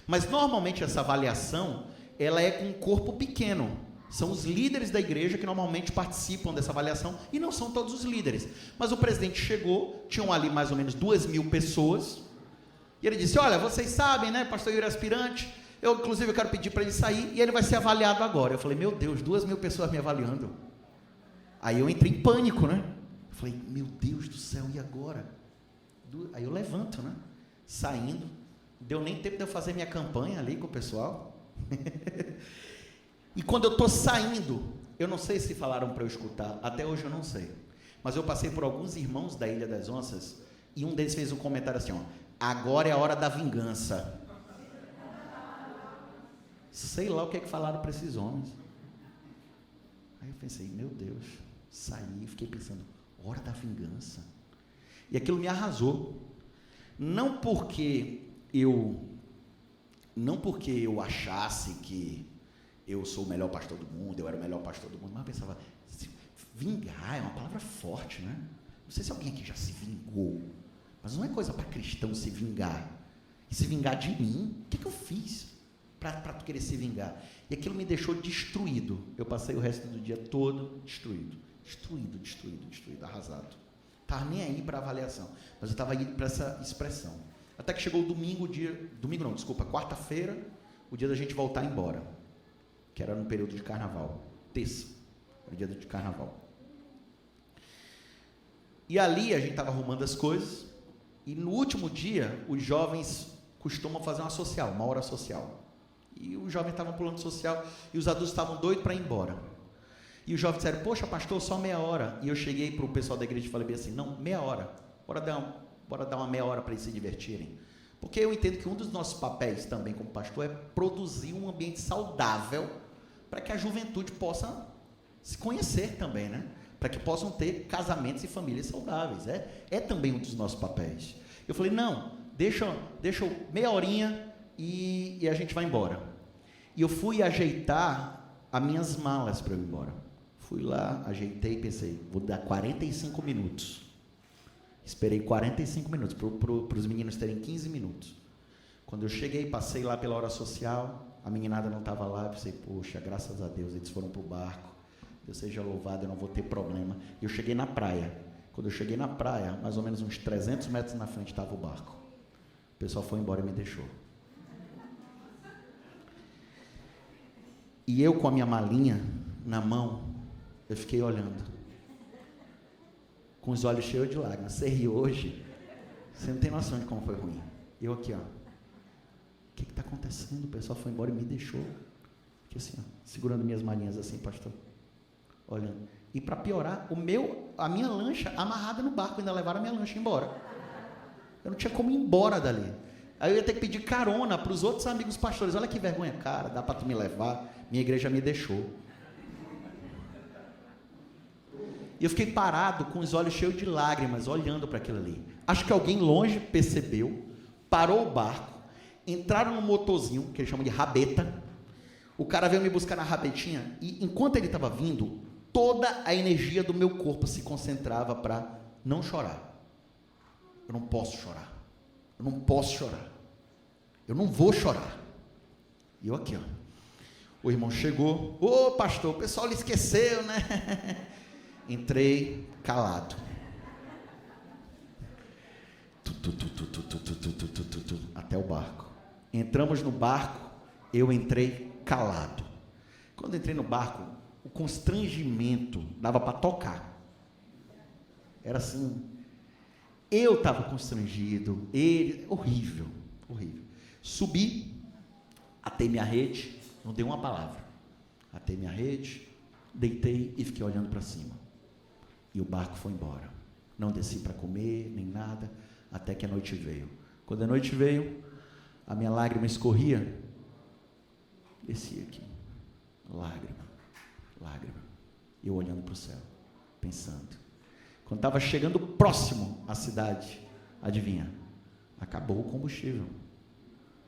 Mas normalmente essa avaliação, ela é com um corpo pequeno. São os líderes da igreja que normalmente participam dessa avaliação, e não são todos os líderes. Mas o presidente chegou, tinham ali mais ou menos 2.000 pessoas, e ele disse, olha, vocês sabem, né, pastor Yuri aspirante, inclusive eu quero pedir para ele sair, e ele vai ser avaliado agora. Eu falei, meu Deus, 2.000 pessoas me avaliando. Aí eu entrei em pânico, né? Eu falei, meu Deus do céu, e agora? Aí eu levanto, né? Saindo, deu nem tempo de eu fazer minha campanha ali com o pessoal. E quando eu estou saindo, eu não sei se falaram para eu escutar, até hoje eu não sei, mas eu passei por alguns irmãos da Ilha das Onças, e um deles fez um comentário assim, ó, agora é a hora da vingança. Sei lá o que é que falaram para esses homens. Aí eu pensei, meu Deus, saí, fiquei pensando, hora da vingança. E aquilo me arrasou. Não porque eu achasse que eu sou o melhor pastor do mundo, eu era o melhor pastor do mundo, mas eu pensava, vingar é uma palavra forte, né? Não sei se alguém aqui já se vingou, mas não é coisa para cristão se vingar. E se vingar de mim, o que eu fiz para tu querer se vingar? E aquilo me deixou destruído. Eu passei o resto do dia todo destruído, arrasado. Estava nem aí para avaliação, mas eu estava indo para essa expressão. Até que chegou o quarta-feira, o dia da gente voltar embora, que era no período de carnaval, terça, o dia de carnaval. E ali a gente estava arrumando as coisas, e no último dia, os jovens costumam fazer uma hora social. E os jovens estavam pulando social, e os adultos estavam doidos para ir embora. E os jovens disseram, poxa, pastor, só meia hora. E eu cheguei para o pessoal da igreja e falei bem assim, não, meia hora. Bora dar uma meia hora para eles se divertirem. Porque eu entendo que um dos nossos papéis também como pastor é produzir um ambiente saudável para que a juventude possa se conhecer também, né? Para que possam ter casamentos e famílias saudáveis. É também um dos nossos papéis. Eu falei, não, deixa eu meia horinha e a gente vai embora. E eu fui ajeitar as minhas malas para eu ir embora. Fui lá, ajeitei e pensei, vou dar 45 minutos. Esperei 45 minutos para os meninos terem 15 minutos. Quando eu cheguei, passei lá pela hora social, a meninada não estava lá, eu pensei, poxa, graças a Deus, eles foram para o barco. Deus seja louvado, eu não vou ter problema. E eu cheguei na praia. Quando eu cheguei na praia, mais ou menos uns 300 metros na frente estava o barco. O pessoal foi embora e me deixou. E eu com a minha malinha na mão, eu fiquei olhando, com os olhos cheios de lágrimas. Você ri hoje, você não tem noção de como foi ruim. Eu aqui, ó, o que está acontecendo? O pessoal foi embora e me deixou. Fiquei assim, ó, segurando minhas malinhas assim, pastor, olhando. E para piorar, a minha lancha amarrada no barco, ainda levaram a minha lancha embora. Eu não tinha como ir embora dali. Aí eu ia ter que pedir carona para os outros amigos pastores. Olha que vergonha, cara, dá para tu me levar? Minha igreja me deixou. E eu fiquei parado com os olhos cheios de lágrimas, olhando para aquilo ali. Acho que alguém longe percebeu, parou o barco, entraram no motorzinho, que eles chamam de rabeta. O cara veio me buscar na rabetinha e, enquanto ele estava vindo, toda a energia do meu corpo se concentrava para não chorar. Eu não posso chorar. Eu não posso chorar. Eu não vou chorar. E eu aqui, ó. O irmão chegou. Ô, pastor, o pessoal lhe esqueceu, né? Entrei calado. Até o barco. Entramos no barco, eu entrei calado. Quando entrei no barco, o constrangimento dava para tocar. Era assim. Eu estava constrangido, ele, horrível. Subi, atei minha rede, não dei uma palavra. Atei minha rede, deitei e fiquei olhando para cima. E o barco foi embora. Não desci para comer, nem nada, até que a noite veio. Quando a noite veio, a minha lágrima escorria, descia aqui, lágrima. Eu olhando para o céu, pensando. Quando estava chegando próximo à cidade, adivinha? Acabou o combustível.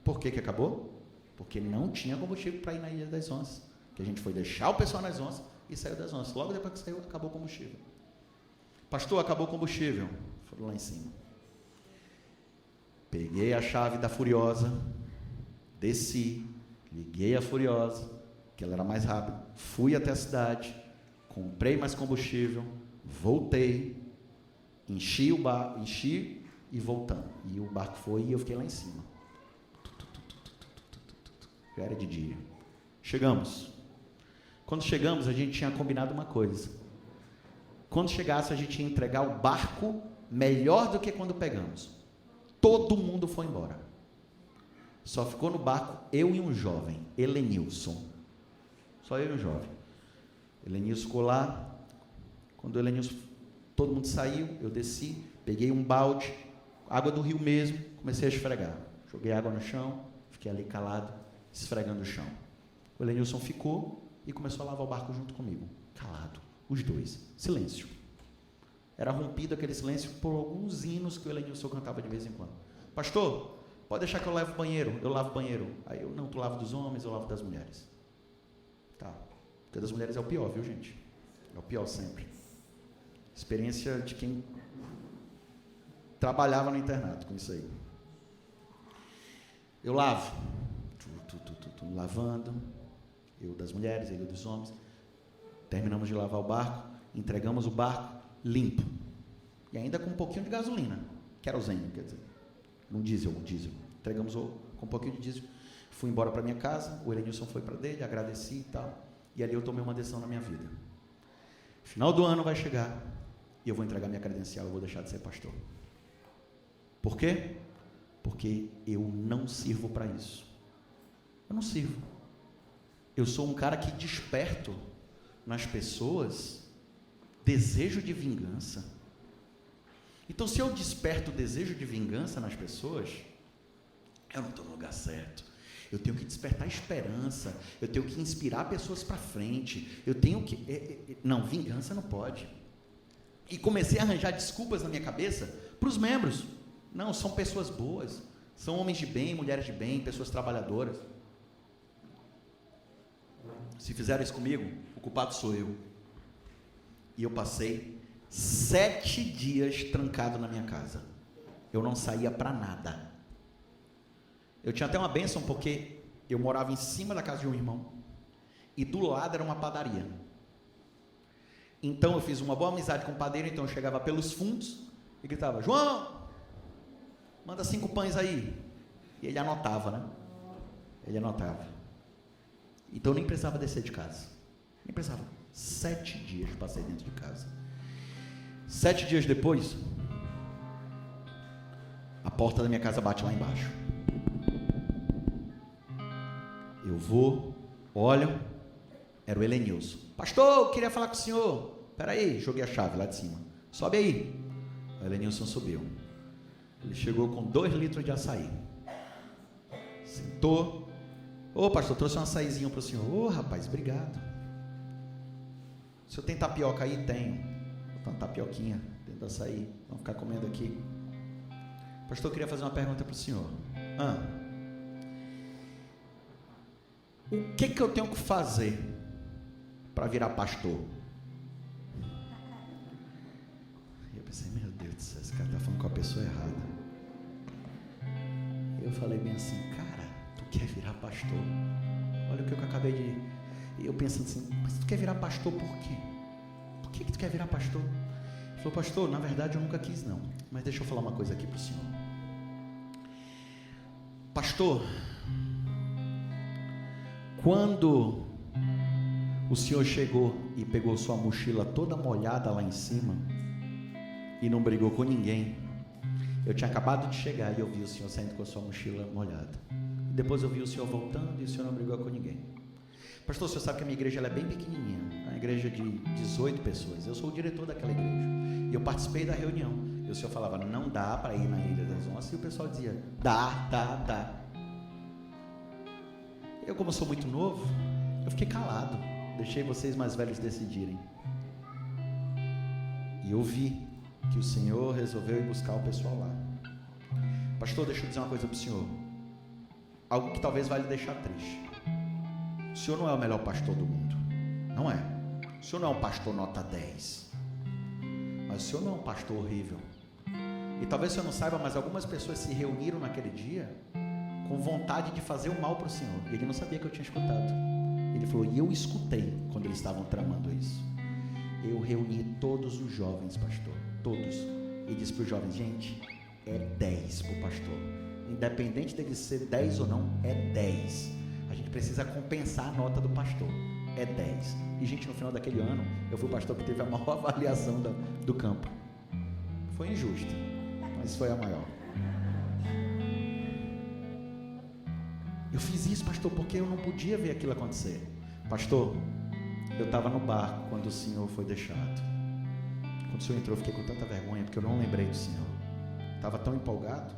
Por que acabou? Porque não tinha combustível para ir na Ilha das Onças. Que a gente foi deixar o pessoal nas onças e saiu das onças. Logo depois que saiu, acabou o combustível. Pastor, acabou o combustível. Foram lá em cima. Peguei a chave da Furiosa, desci, liguei a Furiosa, que ela era mais rápida, fui até a cidade, comprei mais combustível, voltei, enchi o barco, e voltando. E o barco foi e eu fiquei lá em cima. Já era de dia. Chegamos. Quando chegamos, a gente tinha combinado uma coisa. Quando chegasse, a gente ia entregar o barco melhor do que quando pegamos. Todo mundo foi embora. Só ficou no barco eu e um jovem, Helenilson. Só eu e um jovem. Helenilson ficou lá. Quando o Helenilson, todo mundo saiu, eu desci, peguei um balde, água do rio mesmo, comecei a esfregar. Joguei água no chão, fiquei ali calado, esfregando o chão. O Helenilson ficou e começou a lavar o barco junto comigo, calado, os dois, silêncio. Era rompido aquele silêncio por alguns hinos que o Helenilson cantava de vez em quando. Pastor, pode deixar que eu lave o banheiro, eu lavo o banheiro. Aí eu, não, tu lava dos homens, eu lavo das mulheres. Tá, porque das mulheres é o pior, viu gente? É o pior sempre. Experiência de quem trabalhava no internato com isso aí. Eu lavo, lavando, eu das mulheres, ele dos homens. Terminamos de lavar o barco, entregamos o barco limpo. E ainda com um pouquinho de gasolina, querosene, quer dizer, um diesel. Entregamos com um pouquinho de diesel. Fui embora para minha casa, o Helenilson foi para dele, agradeci e tal. E ali eu tomei uma decisão na minha vida. Final do ano vai chegar e eu vou entregar minha credencial, eu vou deixar de ser pastor. Por quê? Porque eu não sirvo para isso. Eu não sirvo. Eu sou um cara que desperto nas pessoas desejo de vingança. Então, se eu desperto o desejo de vingança nas pessoas, eu não estou no lugar certo. Eu tenho que despertar esperança, eu tenho que inspirar pessoas para frente, eu tenho que... Não, vingança não pode. E comecei a arranjar desculpas na minha cabeça para os membros. Não, são pessoas boas, são homens de bem, mulheres de bem, pessoas trabalhadoras. Se fizeram isso comigo, o culpado sou eu. E eu passei 7 dias trancado na minha casa. Eu não saía para nada. Eu tinha até uma bênção, porque eu morava em cima da casa de um irmão, e do lado era uma padaria. Então eu fiz uma boa amizade com o padeiro. Então eu chegava pelos fundos e gritava: João, manda 5 pães aí. E ele anotava, né? Ele anotava. Então eu nem precisava descer de casa. Nem precisava. 7 dias passei dentro de casa. 7 dias depois, a porta da minha casa bate lá embaixo. Eu vou, olho, era o Helenilson. Pastor, eu queria falar com o senhor. Espera aí, joguei a chave lá de cima. Sobe aí. O Helenilson subiu. Ele chegou com 2 litros de açaí. Sentou. Ô pastor, trouxe um açaizinho para o senhor. Ô rapaz, obrigado. O senhor tem tapioca aí? Tenho. Vou botar uma tapioquinha dentro do açaí. Vamos ficar comendo aqui. Pastor, eu queria fazer uma pergunta para o senhor. O que eu tenho que fazer para virar pastor? E eu pensei: meu Deus do céu, esse cara está falando com a pessoa errada. Eu falei bem assim: cara, tu quer virar pastor? Olha o que eu acabei de... E eu pensando assim: mas tu quer virar pastor por quê? Por que tu quer virar pastor? Ele falou: pastor, na verdade eu nunca quis não, mas deixa eu falar uma coisa aqui para o senhor. Pastor, quando o senhor chegou e pegou sua mochila toda molhada lá em cima e não brigou com ninguém, eu tinha acabado de chegar e eu vi o senhor saindo com a sua mochila molhada. E depois eu vi o senhor voltando e o senhor não brigou com ninguém. Pastor, o senhor sabe que a minha igreja ela é bem pequenininha, é uma igreja de 18 pessoas. Eu sou o diretor daquela igreja e eu participei da reunião. E o senhor falava: não dá para ir na Ilha das Onças, e o pessoal dizia: dá. Eu, como sou muito novo, eu fiquei calado, deixei vocês mais velhos decidirem. E eu vi que o Senhor resolveu ir buscar o pessoal lá. Pastor, deixa eu dizer uma coisa para o senhor, algo que talvez vai lhe deixar triste. O senhor não é o melhor pastor do mundo, não é. O senhor não é um pastor nota 10, mas o senhor não é um pastor horrível. E talvez o senhor não saiba, mas algumas pessoas se reuniram naquele dia com vontade de fazer o mal para o senhor, e ele não sabia que eu tinha escutado. Ele falou: e eu escutei quando eles estavam tramando isso. Eu reuni todos os jovens, pastor, todos, e disse para os jovens: gente, é 10 para o pastor, independente dele ser 10 ou não, é 10. A gente precisa compensar a nota do pastor, é 10. E gente, no final daquele ano, eu fui o pastor que teve a maior avaliação do campo. Foi injusto, mas foi a maior. Eu fiz isso, pastor, porque eu não podia ver aquilo acontecer. Pastor, eu estava no barco quando o senhor foi deixado. Quando o senhor entrou, eu fiquei com tanta vergonha, porque eu não lembrei do senhor. Estava tão empolgado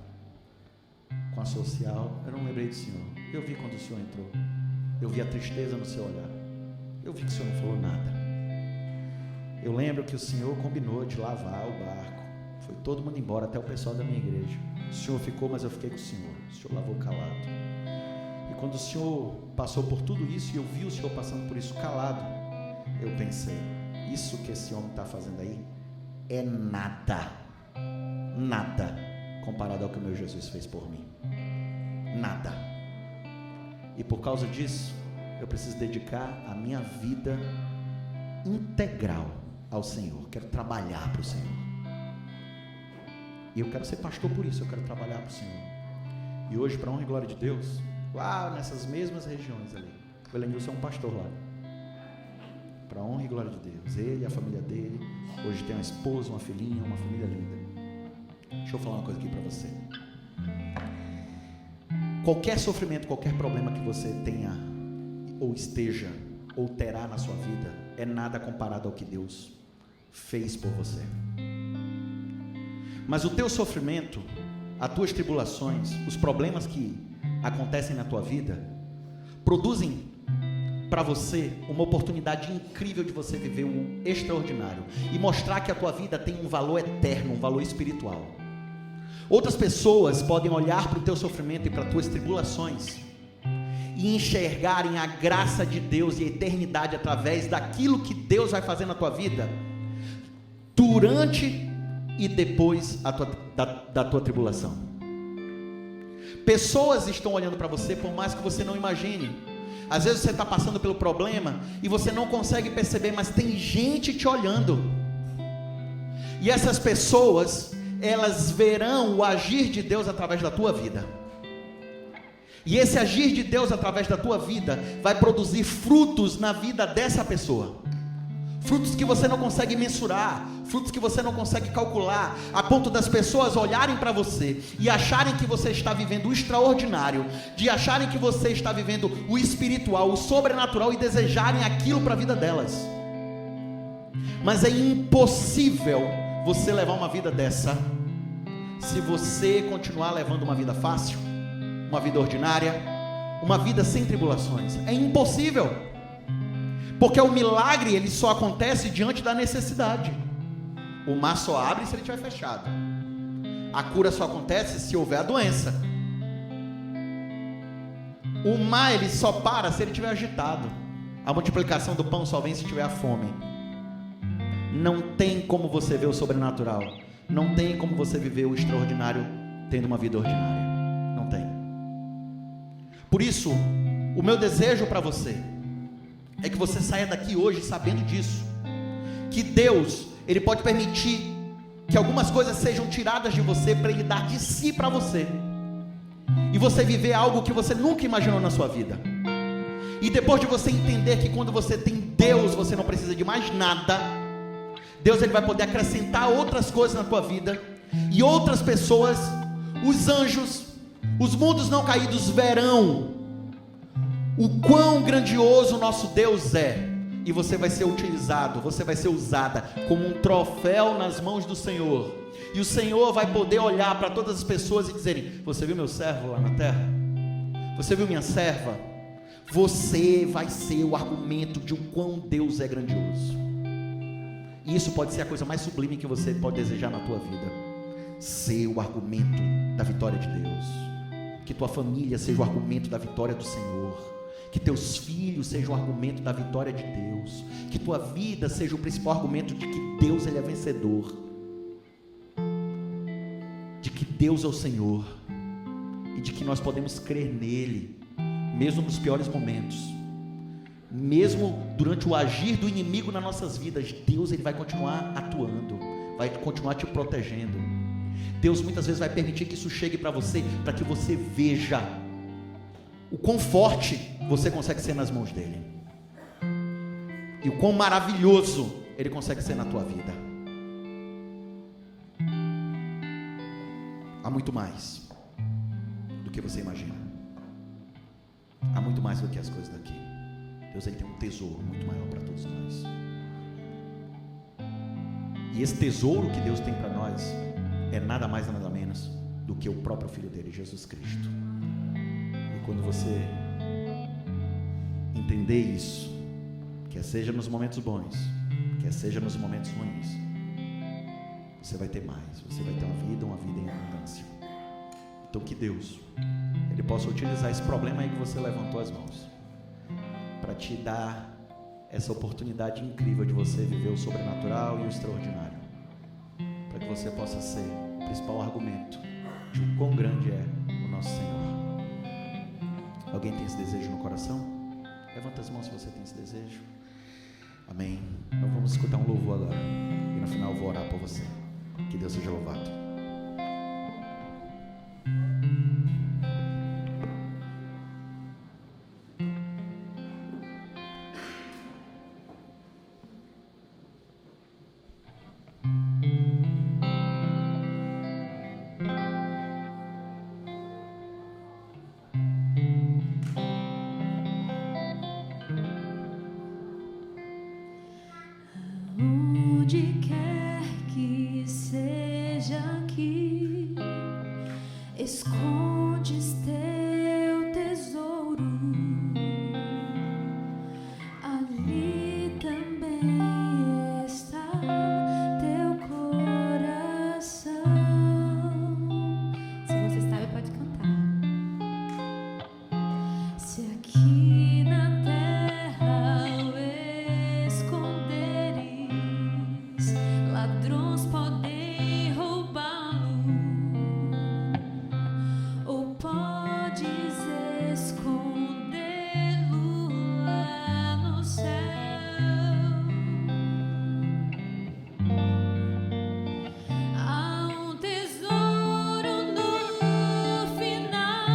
com a social, eu não lembrei do senhor. Eu vi quando o senhor entrou, eu vi a tristeza no seu olhar, eu vi que o senhor não falou nada. Eu lembro que o senhor combinou de lavar o barco, foi todo mundo embora, até o pessoal da minha igreja. O senhor ficou, mas eu fiquei com o senhor lavou calado. E quando o senhor passou por tudo isso, e eu vi o senhor passando por isso calado, eu pensei: isso que esse homem está fazendo aí é nada comparado ao que o meu Jesus fez por mim. Nada. E por causa disso, eu preciso dedicar a minha vida integral ao Senhor. Quero trabalhar para o Senhor. E eu quero ser pastor por isso, eu quero trabalhar para o Senhor. E hoje, para a honra e glória de Deus, lá nessas mesmas regiões ali, o Helenilson é um pastor lá. Para a honra e glória de Deus. Ele e a família dele, hoje tem uma esposa, uma filhinha, uma família linda. Deixa eu falar uma coisa aqui para você. Qualquer sofrimento, qualquer problema que você tenha ou esteja, ou terá na sua vida é nada comparado ao que Deus fez por você. Mas o teu sofrimento, as tuas tribulações, os problemas que acontecem na tua vida, produzem para você uma oportunidade incrível de você viver o extraordinário e mostrar que a tua vida tem um valor eterno, um valor espiritual. Outras pessoas podem olhar para o teu sofrimento e para as tuas tribulações e enxergarem a graça de Deus e a eternidade através daquilo que Deus vai fazer na tua vida durante e depois da tua tribulação. Pessoas estão olhando para você por mais que você não imagine. Às vezes você está passando pelo problema e você não consegue perceber, mas tem gente te olhando. E essas pessoas, elas verão o agir de Deus através da tua vida. E esse agir de Deus através da tua vida vai produzir frutos na vida dessa pessoa. Frutos que você não consegue mensurar, frutos que você não consegue calcular, a ponto das pessoas olharem para você e acharem que você está vivendo o extraordinário, de acharem que você está vivendo o espiritual, o sobrenatural e desejarem aquilo para a vida delas. Mas é impossível você levar uma vida dessa se você continuar levando uma vida fácil, uma vida ordinária, uma vida sem tribulações. É impossível. Porque o milagre, ele só acontece diante da necessidade. O mar só abre se ele estiver fechado. A cura só acontece se houver a doença. O mar, ele só para se ele estiver agitado. A multiplicação do pão só vem se tiver a fome. Não tem como você ver o sobrenatural. Não tem como você viver o extraordinário tendo uma vida ordinária. Não tem. Por isso, o meu desejo para você é que você saia daqui hoje sabendo disso, que Deus, Ele pode permitir que algumas coisas sejam tiradas de você para Ele dar de si para você, e você viver algo que você nunca imaginou na sua vida. E depois de você entender que quando você tem Deus, você não precisa de mais nada, Deus, Ele vai poder acrescentar outras coisas na tua vida, e outras pessoas, os anjos, os mundos não caídos verão o quão grandioso nosso Deus é, e você vai ser utilizado, você vai ser usada como um troféu nas mãos do Senhor, e o Senhor vai poder olhar para todas as pessoas e dizerem: você viu meu servo lá na terra? Você viu minha serva? Você vai ser o argumento de o quão Deus é grandioso. E isso pode ser a coisa mais sublime que você pode desejar na tua vida, ser o argumento da vitória de Deus, que tua família seja o argumento da vitória do Senhor, que teus filhos sejam o argumento da vitória de Deus, que tua vida seja o principal argumento de que Deus, Ele é vencedor, de que Deus é o Senhor, e de que nós podemos crer nele, mesmo nos piores momentos, mesmo durante o agir do inimigo nas nossas vidas. Deus, Ele vai continuar atuando, vai continuar te protegendo. Deus muitas vezes vai permitir que isso chegue para você, para que você veja o quão forte você consegue ser nas mãos dele, e o quão maravilhoso ele consegue ser na tua vida. Há muito mais do que você imagina, há muito mais do que as coisas daqui. Deus, Ele tem um tesouro muito maior para todos nós, e esse tesouro que Deus tem para nós é nada mais e nada menos do que o próprio Filho dele, Jesus Cristo. E quando você entender isso, quer seja nos momentos bons, quer seja nos momentos ruins, você vai ter mais, você vai ter uma vida em abundância. Então que Deus, Ele possa utilizar esse problema aí que você levantou as mãos, para te dar essa oportunidade incrível de você viver o sobrenatural e o extraordinário, para que você possa ser o principal argumento de o quão grande é o nosso Senhor. Alguém tem esse desejo no coração? Levanta as mãos se você tem esse desejo. Amém. Então vamos escutar um louvor agora, e no final eu vou orar por você. Que Deus seja louvado. onde quer que seja aqui, escondes teu tesouro, ali também está teu coração. Se você sabe, pode cantar. Se aqui na terra o esconderes, ladrões podem roubá-lo, ou podes escondê-lo lá no céu. Há um tesouro no final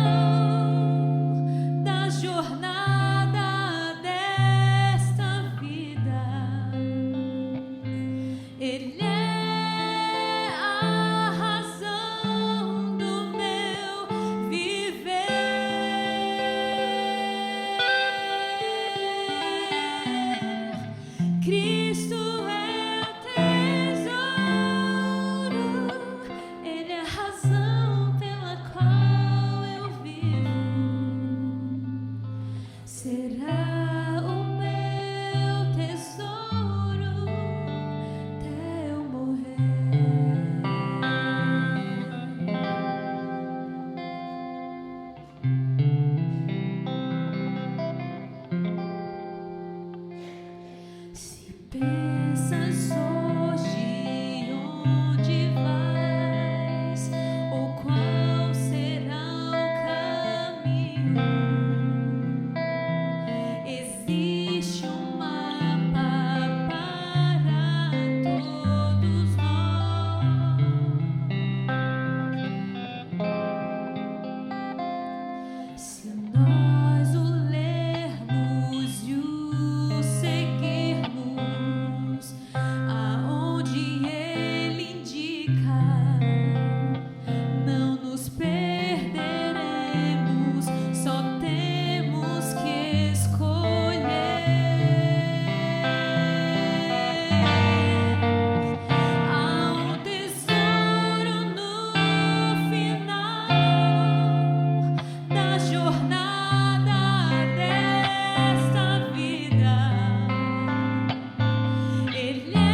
da jornada desta vida. Ele é a razão do meu viver. Cristo é o tesouro, Ele é a razão pela qual eu vivo. Será o meu tesouro até eu morrer. Se pensas hoje onde vais, ou qual será o caminho, existe um mapa para todos nós. Se nós o lermos e o seguirmos aonde ele indica, não nos perderemos, só temos que escolher. Há um tesouro no final da jornada desta vida. Ele é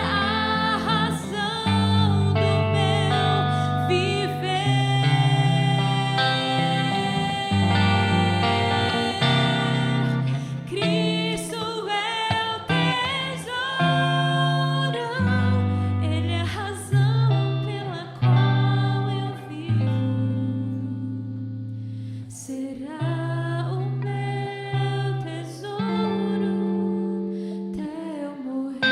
a razão do meu viver. Cristo é o tesouro, Ele é a razão pela qual eu vivo. Será o meu tesouro até eu morrer.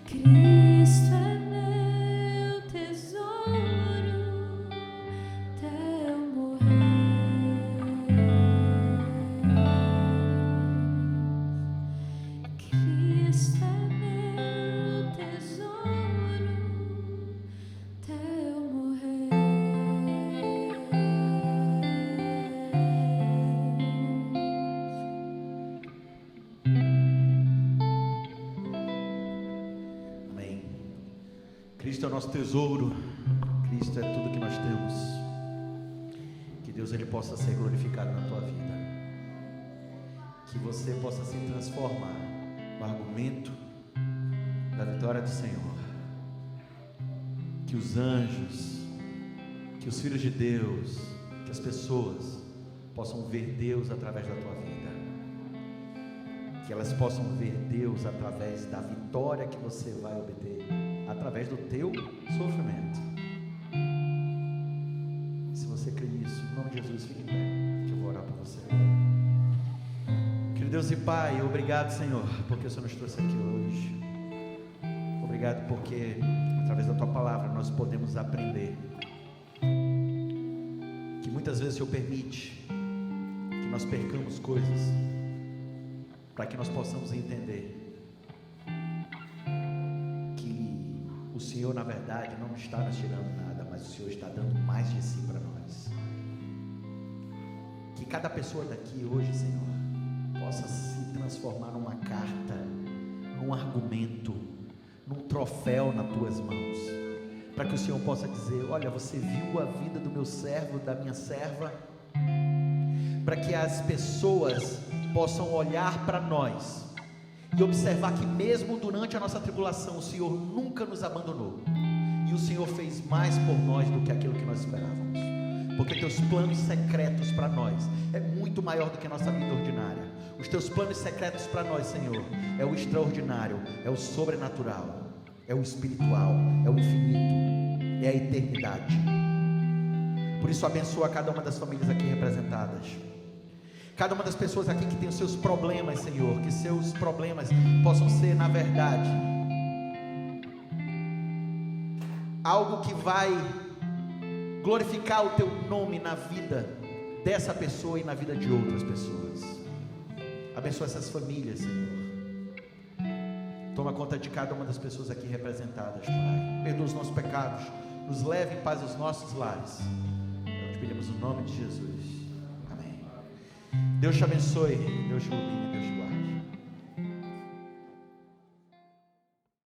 Cristo é meu tesouro até eu morrer. Cristo é meu tesouro até eu morrer. Amém. Cristo é o nosso tesouro. Cristo é tudo que nós temos. Que Deus ele possa ser glorificado na tua vida. Que você possa se transformar no argumento da vitória do Senhor. Que os anjos, que os filhos de Deus, que as pessoas possam ver Deus através da tua vida. Que elas possam ver Deus através da vitória que você vai obter, através do teu sofrimento. Se você crê nisso, em nome de Jesus, fique em pé, que eu vou orar por você. Querido Deus e Pai, obrigado, Senhor, porque o Senhor nos trouxe aqui hoje. Obrigado porque, através da tua palavra, nós podemos aprender que muitas vezes o Senhor permite que nós percamos coisas para que nós possamos entender que o Senhor, na verdade, não está nos tirando nada, mas o Senhor está dando mais de si para nós. Que cada pessoa daqui hoje, Senhor, possa se transformar numa carta, num argumento, num troféu nas tuas mãos, para que o Senhor possa dizer: olha, você viu a vida do meu servo, da minha serva, para que as pessoas possam olhar para nós e observar que mesmo durante a nossa tribulação, o Senhor nunca nos abandonou, e o Senhor fez mais por nós do que aquilo que nós esperávamos, porque teus planos secretos para nós é muito maior do que a nossa vida ordinária. Os teus planos secretos para nós, Senhor, é o extraordinário, é o sobrenatural, é o espiritual, é o infinito, é a eternidade. Por isso abençoa cada uma das famílias aqui representadas, cada uma das pessoas aqui que tem os seus problemas, Senhor, que seus problemas possam ser, na verdade, algo que vai glorificar o teu nome na vida dessa pessoa e na vida de outras pessoas. Abençoa essas famílias, Senhor. Toma conta de cada uma das pessoas aqui representadas, Pai. Perdoa os nossos pecados, nos leve em paz aos nossos lares. Nós te pedimos no nome de Jesus. Amém. Deus te abençoe, Deus te ilumine, Deus te guarde.